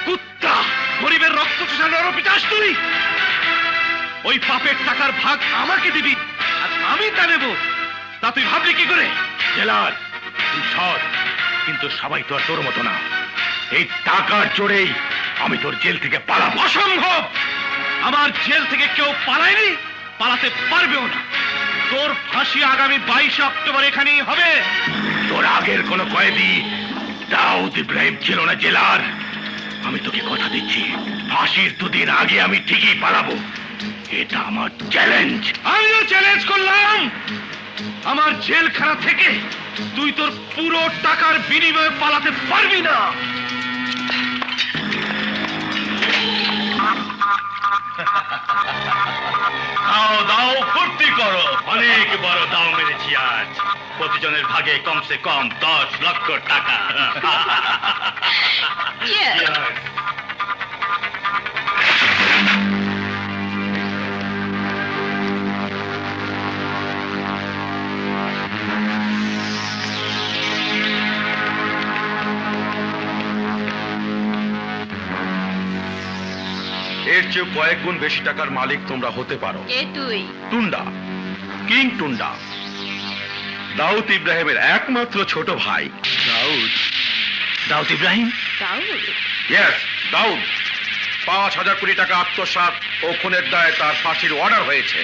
কুত্তা, গরিবের রক্ত চোষা নরপিচাস তুই। ওই পাপের টাকার ভাগ আমাকে দিবি আর আমি তা নেব, তা তুই ভাবলি কি করে? জেলার, তুই সৎ, কিন্তু সবাই তো আর তোর মতো না। এই টাকার জোরেই আমি তোর জেল থেকে পালাবো। অসম্ভব! আমার জেল থেকে কেউ পালায়নি, পালাতে পারবেও না। তোর ফাঁসি আগামী 22 অক্টোবর এখানেই হবে। তোর আগের কোন কয়েদি দাউদ ইব্রাহিম ছিল না জেলার। আমি তোকে কথা দিচ্ছি, ফাঁসির 2 দিন আগে আমি ঠিকই পালাবো। এটা আমার চ্যালেঞ্জ। আমিও চ্যালেঞ্জ করলাম, আমার জেলখানা থেকে তুই তোর পুরো টাকার বিনিময়ে পালাতে পারবি না। দাও দাও, ফুর্তি করো। অনেক বড় দাও মেরেছি আজ। প্রতিজনের ভাগে কমসে কম 10 লক্ষ টাকা। Cheers! এর চেয়ে কয়েক গুণ বেশি টাকার মালিক তোমরা হতে পারো। কে তুই? টুন্ডা, কিং টুন্ডা, দাউদ ইব্রাহিমের একমাত্র ছোট ভাই। দাউদ? দাউদ ইব্রাহিম? দাউদ? ইয়েস, দাউদ। 5,000 কোটি টাকা আত্মসাৎ ও খুনের দায়ে তার ফাঁসির অর্ডার হয়েছে।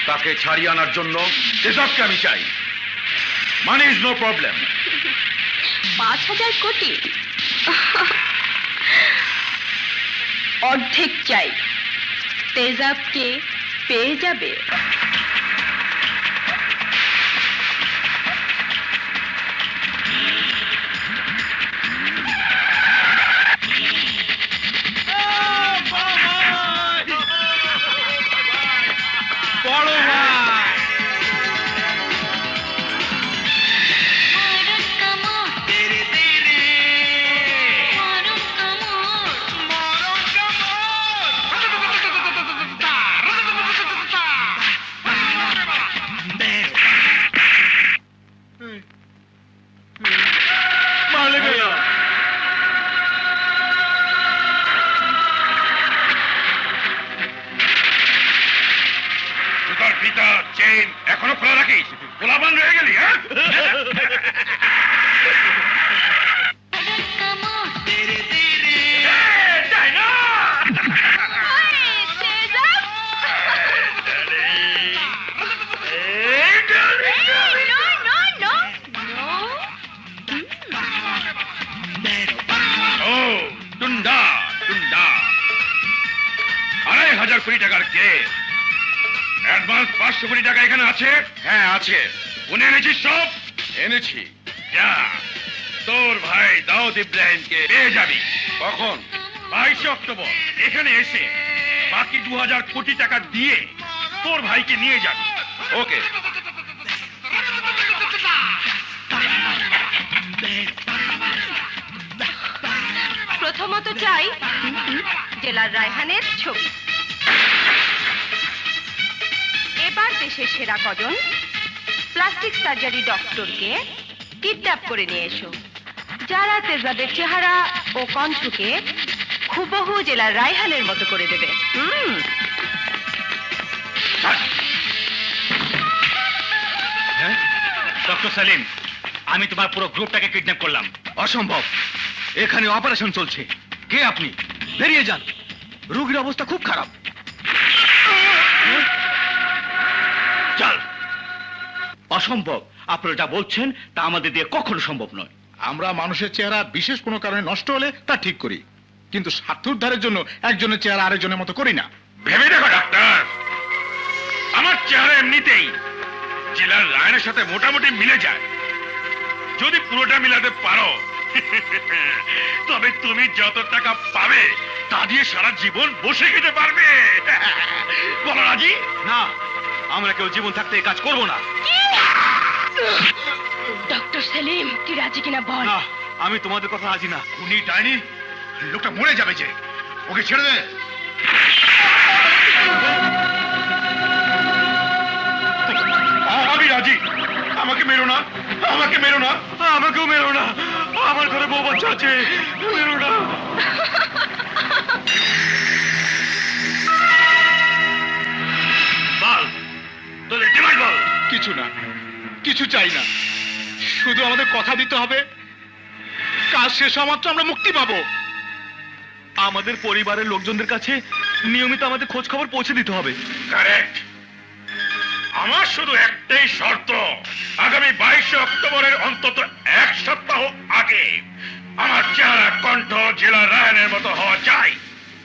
তাকে ছাড়িয়ে আনার জন্য যেসবকে আমি চাই। Money is no problem. 5,000 কোটি? অর্ধেক চাই, তেজাবকে পেয়ে যাবে। বড় ভাই, এখনো খোলা রাখিস? গোলাবান রয়ে গেলি? টুন্ডা টুন্ডা 2,500 কোটি টাকার কেস। অ্যাডভান্স 500 কোটি টাকা এখানে আছে? হ্যাঁ আছে। উনি এনেছিস সব? এনেছি। যা, তোর ভাই দাউদ ইব্রাহিমকে পেয়ে যাবি। কখন? 22 অক্টোবর এখানে এসে বাকি 2,000 কোটি টাকা দিয়ে তোর ভাইকে নিয়ে যাবি। ওকে। প্রথমত চাই জেলার রায়হানের ছবি। এবার দেশের সেরা কজন প্লাস্টিক সার্জারি ডক্টরকে কিডন্যাপ করে নিয়ে এসো, যারা তেজাদের চেহারা ও কণ্ঠকে হুবহু জেলার রায়হানের মতো করে দেবে। ডক্টর সেলিম, আমি তোমার পুরো গ্রুপটাকে কিডন্যাপ করলাম। অসম্ভব, এখানে অপারেশন চলছে। কে আপনি? বেরিয়ে যান, রোগীর অবস্থা খুব খারাপ। চল। অসম্ভব, আপনারা যা বলছেন তা আমাদের দিয়ে কখনো সম্ভব নয়। আমরা মানুষের চেহারা বিশেষ কোনো কারণে নষ্ট হলে তা ঠিক করি, কিন্তু স্বার্থোদ্ধারের জন্য একজনের চেহারা আরেকজনের মতো করি না। ভেবে দেখো ডাক্তার, আমার চেহারা এমনিতেই জেলার লাইনের সাথে মোটামুটি মিলে যায়। যদি পুরোটা মিলাতে পারো তবে তুমি যত টাকা পাবে তা দিয়ে সারা জীবন বসে খেতে পারবে। বলো রাজি? না, আমরা কেউ জীবন থাকতে এই কাজ করব না। ডক্টর সেলিম, তুই রাজি কিনা বল। না, আমি তোমাদের কথা রাজি না। উনি ডাইনি, লোকটা মরে যাবে যে, ওকে ছেড়ে দে। আমি রাজি, আমাকে মেরো না, আমাকে মেরো না। আমাকেও মেরো না, আমার ঘরে বউ বাচ্চা আছে, মেরো না। বল, তোদের ডিমান্ড বল। কিছু না, কিছু চাই না, শুধু আমাদের কথা দিতে হবে, কাজ শেষ হওয়া মাত্র আমরা মুক্তি পাবো। আমাদের পরিবারের লোকজনদের কাছে নিয়মিত আমাদের খোঁজ খবর পৌঁছে দিতে হবে। কারেক্ট। আমার শুধু একটাই শর্ত, আগামী 22 অক্টোবরের অন্তত এক সপ্তাহ আগে আমার চেহারা কণ্ঠ জেলা রায়নের মতো হওয়া চাই।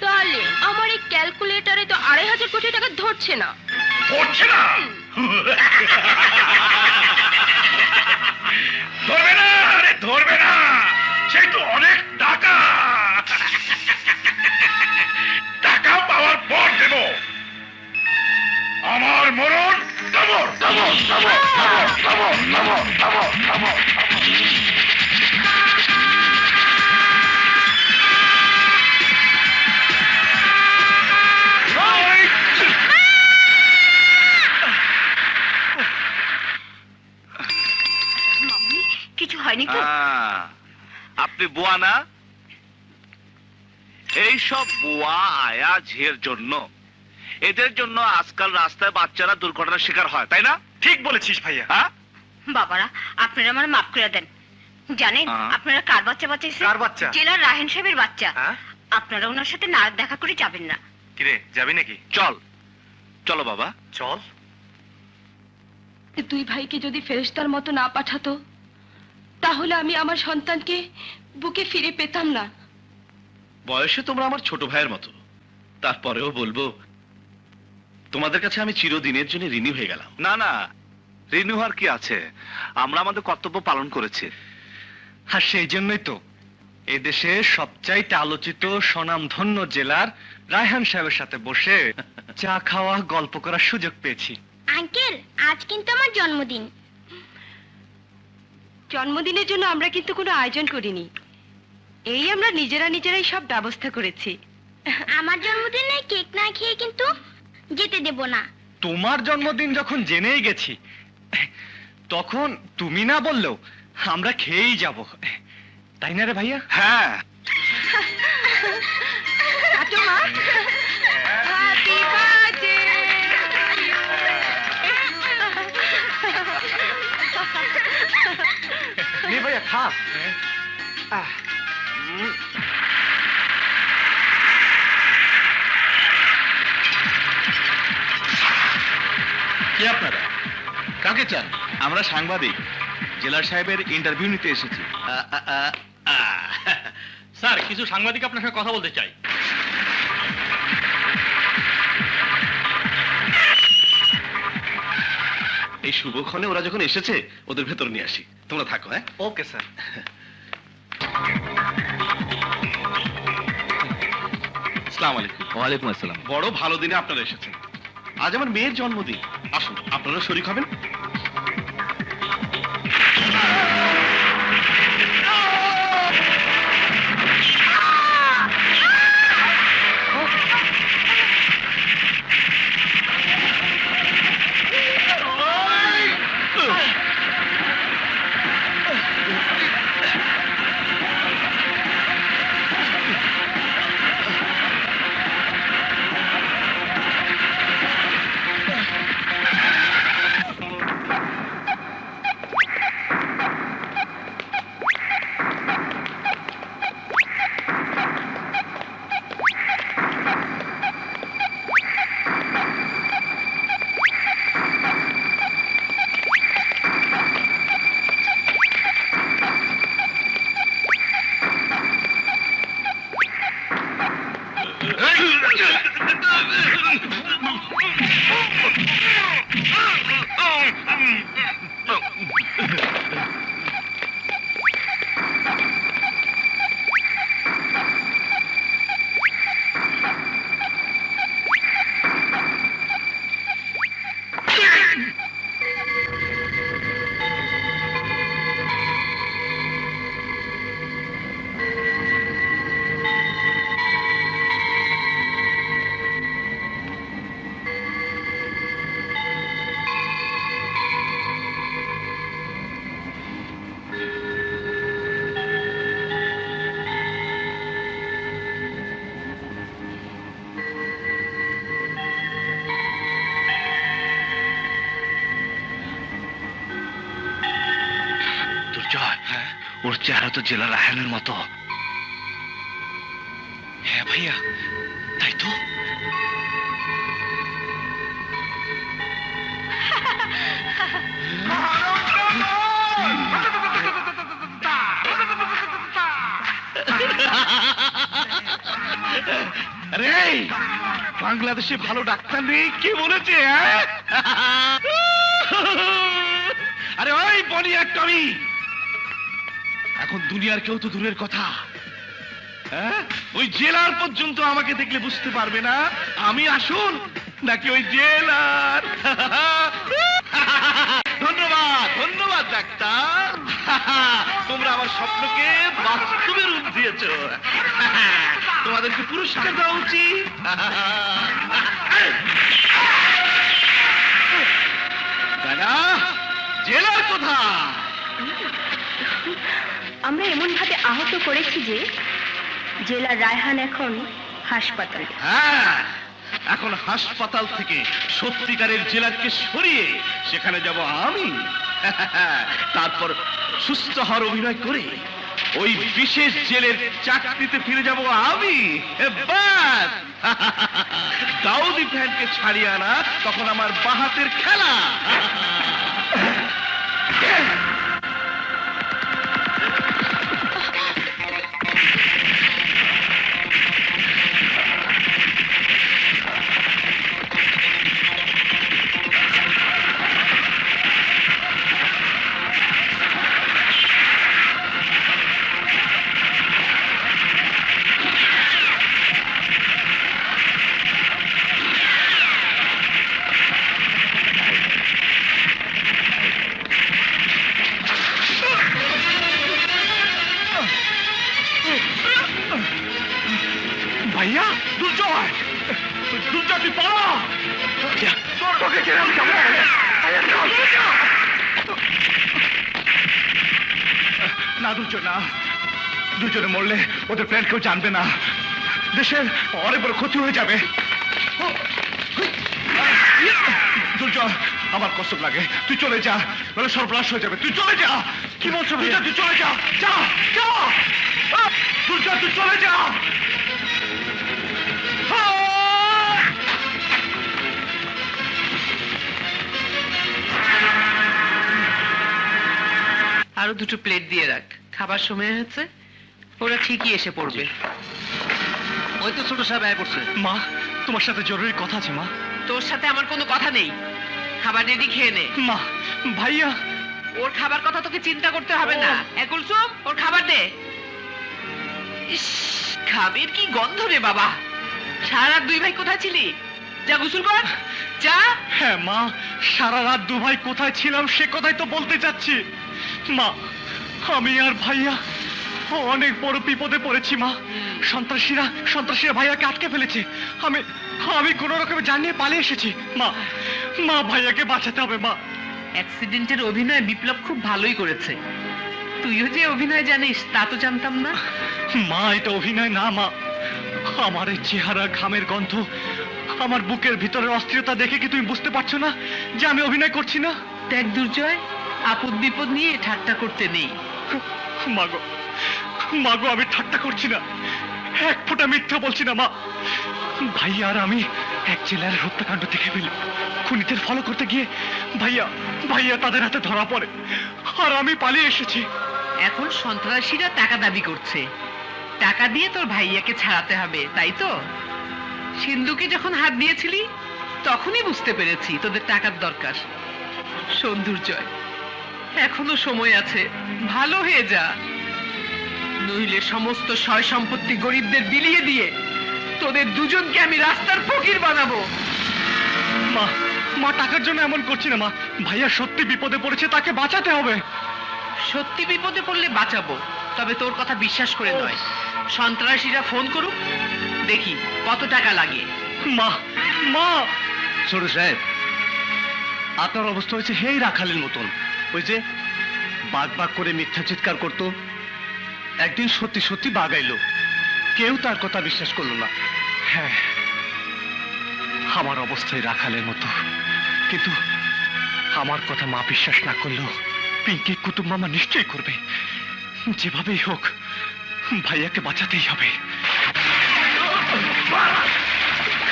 তাহলে আমার এই ক্যালকুলেটরে তো 2,500 কোটি টাকা ধরছে না। হচ্ছে না? ধরবে না, আরে ধরবে না, সেই তো অনেক টাকা। টাকা পাওয়ার পর দেব। আমার মরণ তবর তবর তবর তবর তবর তবর তবর তবর। কিছু হয়নি তো? আপনি বুয়া না? এইসব বুয়া আয়া ঝিয়ের জন্য, এদের জন্য আজকাল রাস্তায় বাচ্চারা দুর্ঘটনার শিকার হয়, তাই না? ঠিক বলেছিস ভাইয়া। হ্যাঁ, বাবারা, আপনারা আমার মাফ করে দেন। জানেন আপনারা কার বাচ্চা বাঁচাইছেন? কার বাচ্চা? জেলার রাহেন সাহেবের বাচ্চা। হ্যাঁ? আপনারা ওনার সাথে না দেখা করে যাবেন না। কিরে, যাবি নাকি? চল, চলো বাবা, চল। দুই ভাইকে যদি ফেরেশতার মতো না পাঠাতো, তাহলে আমি আমার সন্তানকে বুকে ফিরে পেতাম না। বয়সে তোমরা আমার ছোট ভাইয়ের মতো, তারপরেও বলবো তোমাদের কাছে আমি চিরদিনের জন্য ঋণী হয়ে গেলাম। না না, ঋণী হওয়ার কি আছে, আমরা আমাদের কর্তব্য পালন করেছি। আর সেই জন্যই তো এদেশে সবচাইতে আলোচিত স্বনামধন্য জেলার রায়হান সাহেবের সাথে বসে চা খাওয়া, গল্প করার সুযোগ পেয়েছি। আঙ্কেল, আজ কিন্তু আমার জন্মদিন। জন্মদিনের জন্য আমরা কিন্তু কোনো আয়োজন করিনি, এই আমরা নিজেরাই সব ব্যবস্থা করেছি। আমার জন্মদিনে কেক না খেয়ে কিন্তু যেতে দেব না। তোমার জন্মদিন যখন জেনেই গেছি, তখন তুমি না বললেও আমরা খেয়েই যাব, তাই না রে ভাইয়া? হ্যাঁ, হ্যাপি বার্থডে। নে ভাইয়া, খা। কি আপনারা কাকে চান? আমরা সাংবাদিক, জেলার সাহেবের ইন্টারভিউ নিতে এসেছি। স্যার, কিছু সাংবাদিক আপনার সঙ্গে কথা বলতে চাই। এই শুভক্ষণে ওরা যখন এসেছে, ওদের ভেতর নিয়ে আসি। তোমরা থাকো। হ্যাঁ, ওকে স্যার। আসসালামু আলাইকুম। ওয়ালাইকুম আসসালাম। বড় ভালো দিনে আপনারা এসেছেন। আজ আমার মেয়ের জন্মদিন, আসুন আপনারা শরীক হবেন। দুর্জয়, ওর চেহারা তো জেলা রায়হানের মতো। হ্যাঁ ভাইয়া, তাই তো। আরে বাংলাদেশে ভালো ডাক্তার নেই কে বলেছে? আরে ওই বনি একটা আমি এখন দুনিয়ার কেউ তো দূরের কথা, ওই জেলার পর্যন্ত আমাকে দেখলে বুঝতে পারবে না আমি আসুন নাকি ওই জেলার। ধন্যবাদ ধন্যবাদ ডাক্তার, তোমরা আমার স্বপ্নকে বাস্তবে রূপ দিয়েছ। তোমাদেরকে পুরস্কার দেওয়া উচিত। দাদা জেলার কথা আমরা এমন ভাবে আহত করেছি যে জেলার রায়হান এখন হাসপাতালে। হ্যাঁ, এখন হাসপাতাল থেকে সত্যিকারের জেলাকে সরিয়ে সেখানে যাব আমি। তারপর সুস্থ হওয়ার অভিনয় করে ওই বিশেষ জেলের চাকরিতে ফিরে যাব আমি। বাস দাউদি ফ্যানকে ছাড়িয়ে আনা তখন আমার বাহাতের খেলা। ভাইয়া দুর্জয়, দুর্জয় তুই পালা, তোকে ছেড়ে আমি যাবো। না দুর্জয় না, দুজনে মরলে ওদের প্ল্যান কেউ জানবে না, দেশের অনেক বড় ক্ষতি হয়ে যাবে। দুর্জয় আমার কষ্ট লাগে, তুই চলে যা, বলে সর্বনাশ হয়ে যাবে। তুই চলে যা। কি বলছো ভাইয়া? তুই চলে যা, যা যা। দুর্জয় তুই চলে যা। আরো দুটো প্লেট দিয়ে রাখ, খাবার সময় হয়েছে, ওরা ঠিকই এসে পড়বে। ওই তো ছোট সাহেব আয় করছে। মা তোমার সাথে জরুরি কথা আছে। মা তোর সাথে আমার কোনো কথা নেই, খাবার রেডি খেয়ে নে। মা ভাইয়া, ওর খাবার কথা তোকে চিন্তা করতে হবে না। কুলসুম ওর খাবার দে। ইস, খাবের কি গন্ধ রে বাবা। সারা রাত দুই ভাই কোথায় ছিলি? যা গোসল কর যা। হ্যাঁ মা, সারা রাত দু ভাই কোথায় ছিলাম সে কথাই তো বলতে চাচ্ছি। মা আমি আর ভাইয়া অনেক বড় বিপদে পড়েছি মা। সন্ত্রাসীরা ভাইয়াকে আটকে ফেলেছে। আমি কোনো রকমে জানিয়ে পালিয়ে এসেছি মা। মা ভাইয়াকে বাঁচাতে হবে মা। অ্যাক্সিডেন্টের অভিনয় বিপ্লব খুব ভালোই করেছে। তুইও যে অভিনয় জানিস তা তো জানতাম না। মা এটা অভিনয় না মা, আমার এই চেহারা, ঘামের গন্ধ, আমার বুকের ভিতরের অস্থিরতা দেখে কি তুমি বুঝতে পারছো না যে আমি অভিনয় করছি না? দেখ দুর্জয়, আপদ বিপদ নিয়ে ঠাট্টা করতে নেই। মাগো আমি ঠাট্টা করছি না, এক ফোঁটা মিথ্যা বলছি না মা। ভাই আর আমি এক জেলার হত্যাকাণ্ড দেখে ফেলি, খুনিদের ফলো করতে গিয়ে ভাইয়া তাদের হাতে ধরা পড়ে আর আমি পালিয়ে এসেছি। এখন সন্ত্রাসীরা টাকা দাবি করছে, টাকা দিয়ে তোর ভাইয়াকে ছাড়াতে হবে, তাই তো? সিন্ধুকে যখন হাত দিয়েছিলি তখনই বুঝতে পেরেছি তোদের টাকার দরকার। শোন দুর্জয়, এখনো সময় আছে, ভালো হয়ে যা, নইলে সমস্ত সয় সম্পত্তি গরিবদের বিলিয়ে দিয়ে তোদের দুজনকে আমি রাস্তার ফকির বানাবো। মা টাকার জন্য এমন করছি না মা, ভাইয়া সত্যি বিপদে পড়েছে, তাকে বাঁচাতে হবে। সত্যি বিপদে পড়লে বাঁচাবো, তবে তোর কথা বিশ্বাস করে নয়। সন্ত্রাসীরা ফোন করুক, দেখি কত টাকা লাগে। মা ছোট সাহেব, আপনার অবস্থা হয়েছে হেই রাখালের মতন। ওই যে বাগ করে মিথ্যা চিৎকার করতো, একদিন সত্যি সত্যি বাগাইলো, কেউ তার কথা বিশ্বাস করলো না। হ্যাঁ, আমার অবস্থায় রাখালের মতো, কিন্তু আমার কথা মা বিশ্বাস না করলেও পিঙ্কি কুতুব মামা নিশ্চয়ই করবে। যেভাবেই হোক ভাইয়াকে বাঁচাতেই হবে।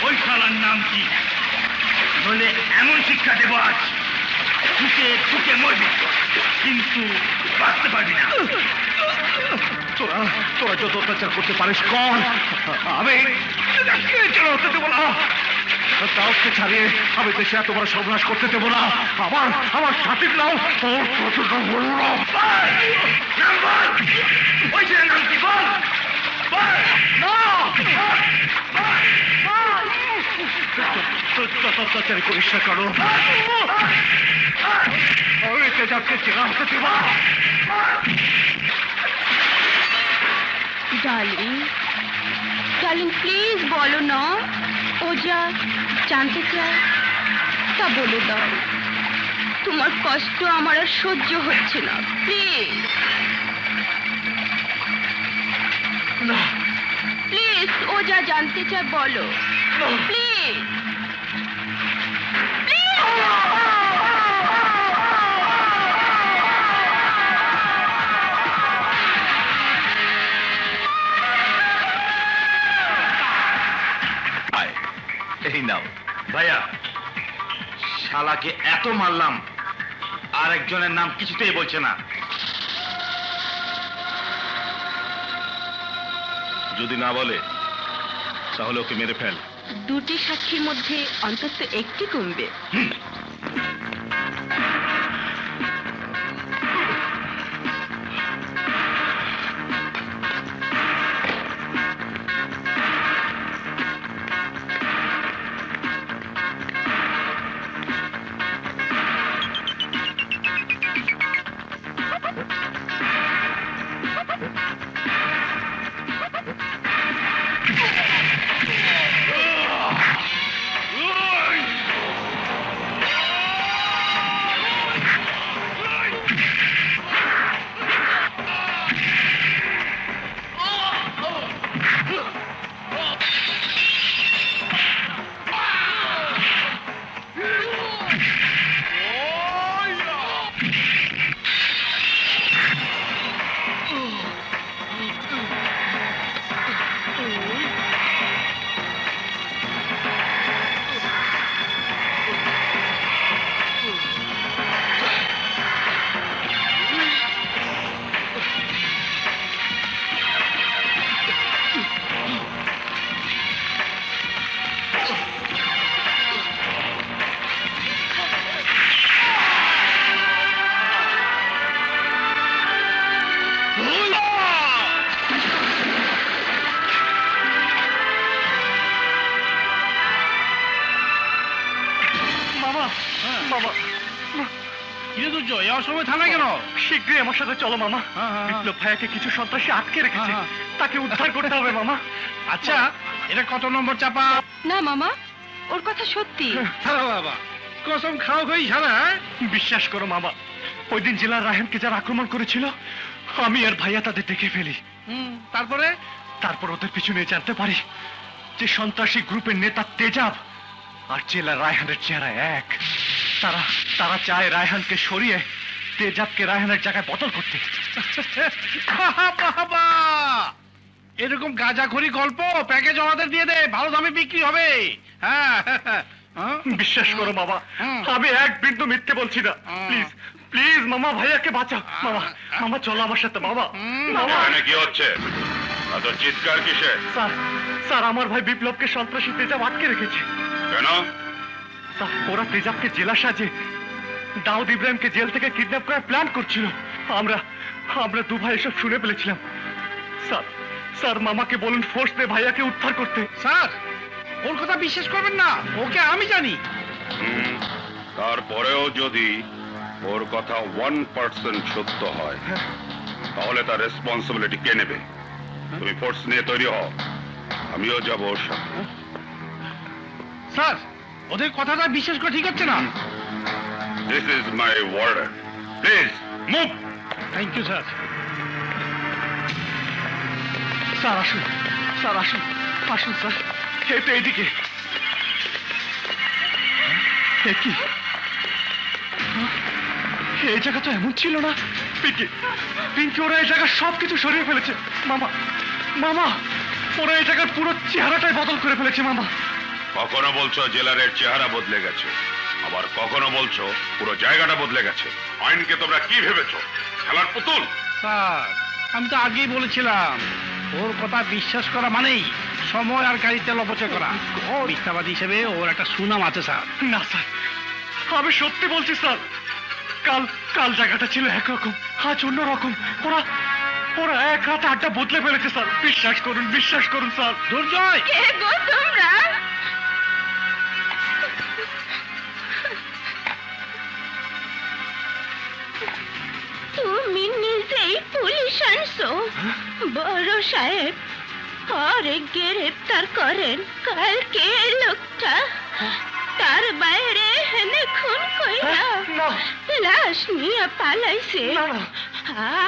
ওই শালার নাম কি? বলে এমন শিক্ষা দেব আজ ঠুকে ঠুকে মরবি, কিন্তু বাঁচতে পারবি না। তোরা তোরা যত অত্যাচার করতে পারিস কর, আমি হতে দেবো না। দাওকে ছাড়িয়ে আমি দেশে এত বড় সর্বনাশ করতে দেবো না। আমার আমার সঠিক নাম ওই ছেলের নাম কি বল? অত্যাচারী করিস না কারো। আমি তেজাবকে চেনা হতে দেবো না। ডার্লিং, ডার্লিং প্লিজ বলো না, ও যা জানতে চায় তা বলে দাও। তোমার কষ্ট আমার আর সহ্য হচ্ছে না, প্লিজ প্লিজ, ও যা জানতে চায় বলো প্লিজ। এই নাও ভাইয়া, শালাকে এত মারলাম আর একজনের নাম কিছুতেই বলছে না। যদি না বলে তাহলে ওকে মেরে ফেল। দুটি সাক্ষীর মধ্যে অন্তত একটি কমবে। সময় থানায় কেন? শীঘ্রই আমার সাথে চলো মামা। বিপ্লব ভাইয়াকে কিছু সন্ত্রাসী আটকে রেখেছে, তাকে উদ্ধার করতে হবে মামা। আচ্ছা, এটা কত নম্বর চাপা? না মামা, ওর কথা সত্যি। বাবা কসম খাও হই সারা। বিশ্বাস করো মামা, ওই দিন জেলার রায়হানকে যারা আক্রমণ করেছিল আমি আর ভাইয়া তাদের দেখে ফেলি। তারপরে তারপর ওদের পিছনে জানতে পারি যে সন্ত্রাসী গ্রুপের নেতা তেজাব আর জেলার রায়হানের চেহারা এক। তারা তারা চায় রায়হানকে সরিয়ে তেজাবকে রায়হানের জায়গায় বদল করতে। বাবা এরকম গাঁজাখড়ি গল্প প্যাকেজ আমাদের দিয়ে দে, ভালো দামে বিক্রি হবে। হ্যাঁ বিশ্বাস করো বাবা, আমি এক বিন্দু মিথ্যে বলছি না। প্লিজ প্লিজ মামা, ভাইয়াকে বাঁচাও। মামা মামা চলো আমার সাথে। বাবা কি হচ্ছে? এত চিৎকার কিসে? স্যার স্যার, আমার ভাই বিপ্লবকে সন্ত্রাসী তেজাব আটকে রেখেছে। কেন? স্যার, ওরা তেজাবকে জেলা সাজে দাউদ ইব্রাহিমকে জেল থেকে কিডন্যাপ করার প্ল্যান করছিল। আমরা দু ভাই এসব শুনে ফেলেছিলাম। স্যার স্যার, মামাকে বলুন ফোর্স দে ভাইয়াকে উদ্ধার করতে। স্যার, ওর কথা বিশ্বাস করবেন না, ওকে আমি জানি। তারপরেও যদি ওর কথা 1% সত্য হয় তাহলে তার রেসপন্সিবিলিটি কে নেবে? তুমি ফোর্স নিয়ে তৈরি হও, আমিও যাবো ওর সাথে। স্যার, ওদের কথাটা বিশ্বাস করা ঠিক হচ্ছে না। This is my order, please move. Thank you sir. Sir আসুন, স্যার আসুন, আসুন স্যার, এই তো এইদিকে। কি এই জায়গা তো এমন ছিল না। পিঙ্কি, পিঙ্কি, ওরা এই জায়গার সবকিছু সরিয়ে ফেলেছে মামা। মামা, ওরা এই জায়গার পুরো চেহারাটাই বদল করে ফেলেছে মামা। কখনো বলছো জেলারের চেহারা বদলে গেছে, আবার কখনো বলছো পুরো জায়গাটা বদলে গেছে। আইনকে তোমরা কি ভেবেছো, খেলার পুতুল? স্যার, আমি তো আগেই বলেছিলাম ওর কথা বিশ্বাস করা মানেই সময় আর গাড়ি তেল অপচয় করা। মিথ্যাবাদী হিসেবে ওর একটা সুনাম আছে স্যার। না স্যার, আমি সত্যি বলছি স্যার। কাল কাল জায়গাটা ছিল একরকম, আজ অন্য রকম। ওরা ওরা এক রাতে আড্ডা বদলে ফেলেছে স্যার। বিশ্বাস করুন স্যার। দুর্জয়, কে গো তোমরা? তুমি নিজেই পুলিশ আনছো? বড় সাহেব আরে গ্রেপ্তার করেন কালকে এই লোকটা। তার বাইরে হেনে খুন কইরা লাশ নিয়ে পালাইছে।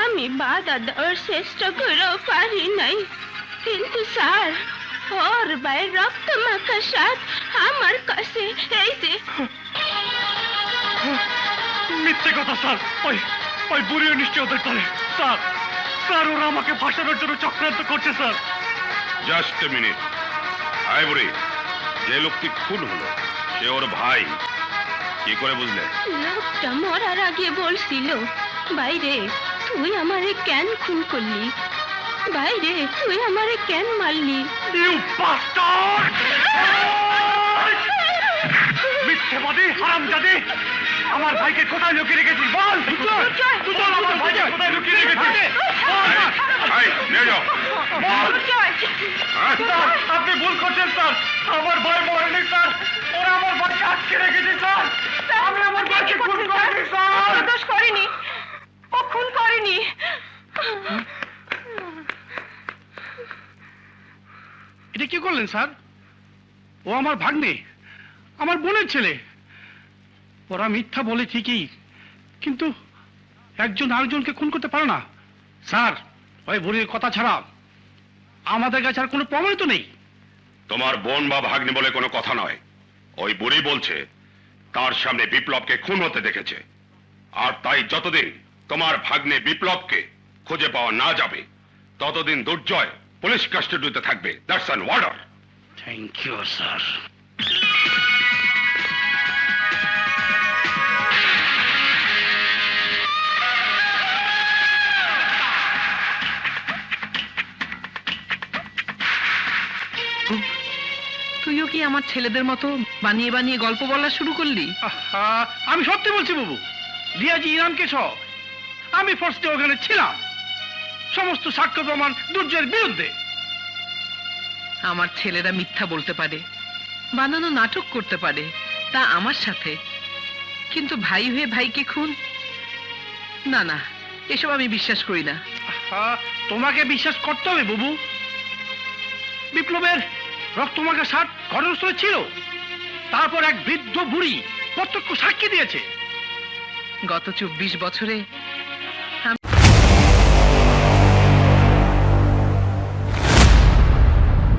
আমি বাধা দেওয়ার চেষ্টা করেও পারি নাই, কিন্তু স্যার ওর বাইর রক্ত মাখা সাথ আমার কাছে এই যে। মিথ্যে কথা স্যার। ওই ওই বুড়িও নিশ্চয় ওদের করে। স্যার, স্যার, ওরা আমাকে ফাঁসানোর জন্য চক্রান্ত করছে স্যার। Just a minute. আয় বুড়ি, যে লোকটি খুন হলো সে ওর ভাই, কি করে বুঝলে? লোকটা মরার আগে বলছিল, বাইরে তুই আমারে কেন খুন করলি, বাইরে তুই আমারে কেন মারলি। You bastard! মিথ্যেবাদী, হারামজাদী! আমার ভাইকে কোথায় লুকিয়ে রেখেছিস বল? তুই বল, আমার ভাইকে কোথায় লুকিয়ে রেখেছিস? আয়, নিয়ে যাও। বল! হ্যাঁ? স্যার, আপনি ভুল করছেন স্যার। আমার ভাই মরেনি স্যার। ওরা আমার ভাইকে আটকে রেখেছে স্যার। আমি আমার ভাইকে খুন করিনি স্যার। দোষ করেনি, ও খুন করেনি। এটা কি করলেন স্যার? ও আমার ভাগ্নে, আমার বোনের ছেলে। ওরা মিথ্যা বলে ঠিকই, কিন্তু একজন আরেকজনকে খুন করতে পারে না। স্যার, ওই বুড়ির কথা ছাড়া আমাদের কাছে আর কোনো প্রমাণ তো নেই। তোমার বোন বা ভাগ্নি বলে কোনো কথা নয়। ওই বুড়ি বলছে তার সামনে বিপ্লবকে খুন হতে দেখেছে, আর তাই যতদিন তোমার ভাগ্নে বিপ্লবকে খুঁজে পাওয়া না যাবে ততদিন দুর্জয় পুলিশ কাস্টডিতে থাকবে। That's an order. Thank you sir. তুইও কি আমার ছেলেদের মতো বানিয়ে বানিয়ে গল্প বলা শুরু করলি? আহা, আমি সত্যি বলছি বাবু, রিয়াজি ইরানকে সহ আমি ফার্স্টে ওখানে ছিলাম। সমস্ত সাক্ষ্য প্রমাণ দুর্জয়ের বিরুদ্ধে। আমার ছেলেরা মিথ্যা বলতে পারে, বানানো নাটক করতে পারে, তা আমার সাথে, কিন্তু ভাই হয়ে ভাইকে খুন? না না, এসব আমি বিশ্বাস করি না। আহা, তোমাকে বিশ্বাস করতে হবে বাবু। বিপ্লবের রক্তমাখা শার্ট ঘটনাস্থলে ছিল, তারপর এক বৃদ্ধ বুড়ি প্রত্যক্ষ সাক্ষী দিয়েছে। গত 24 বছরে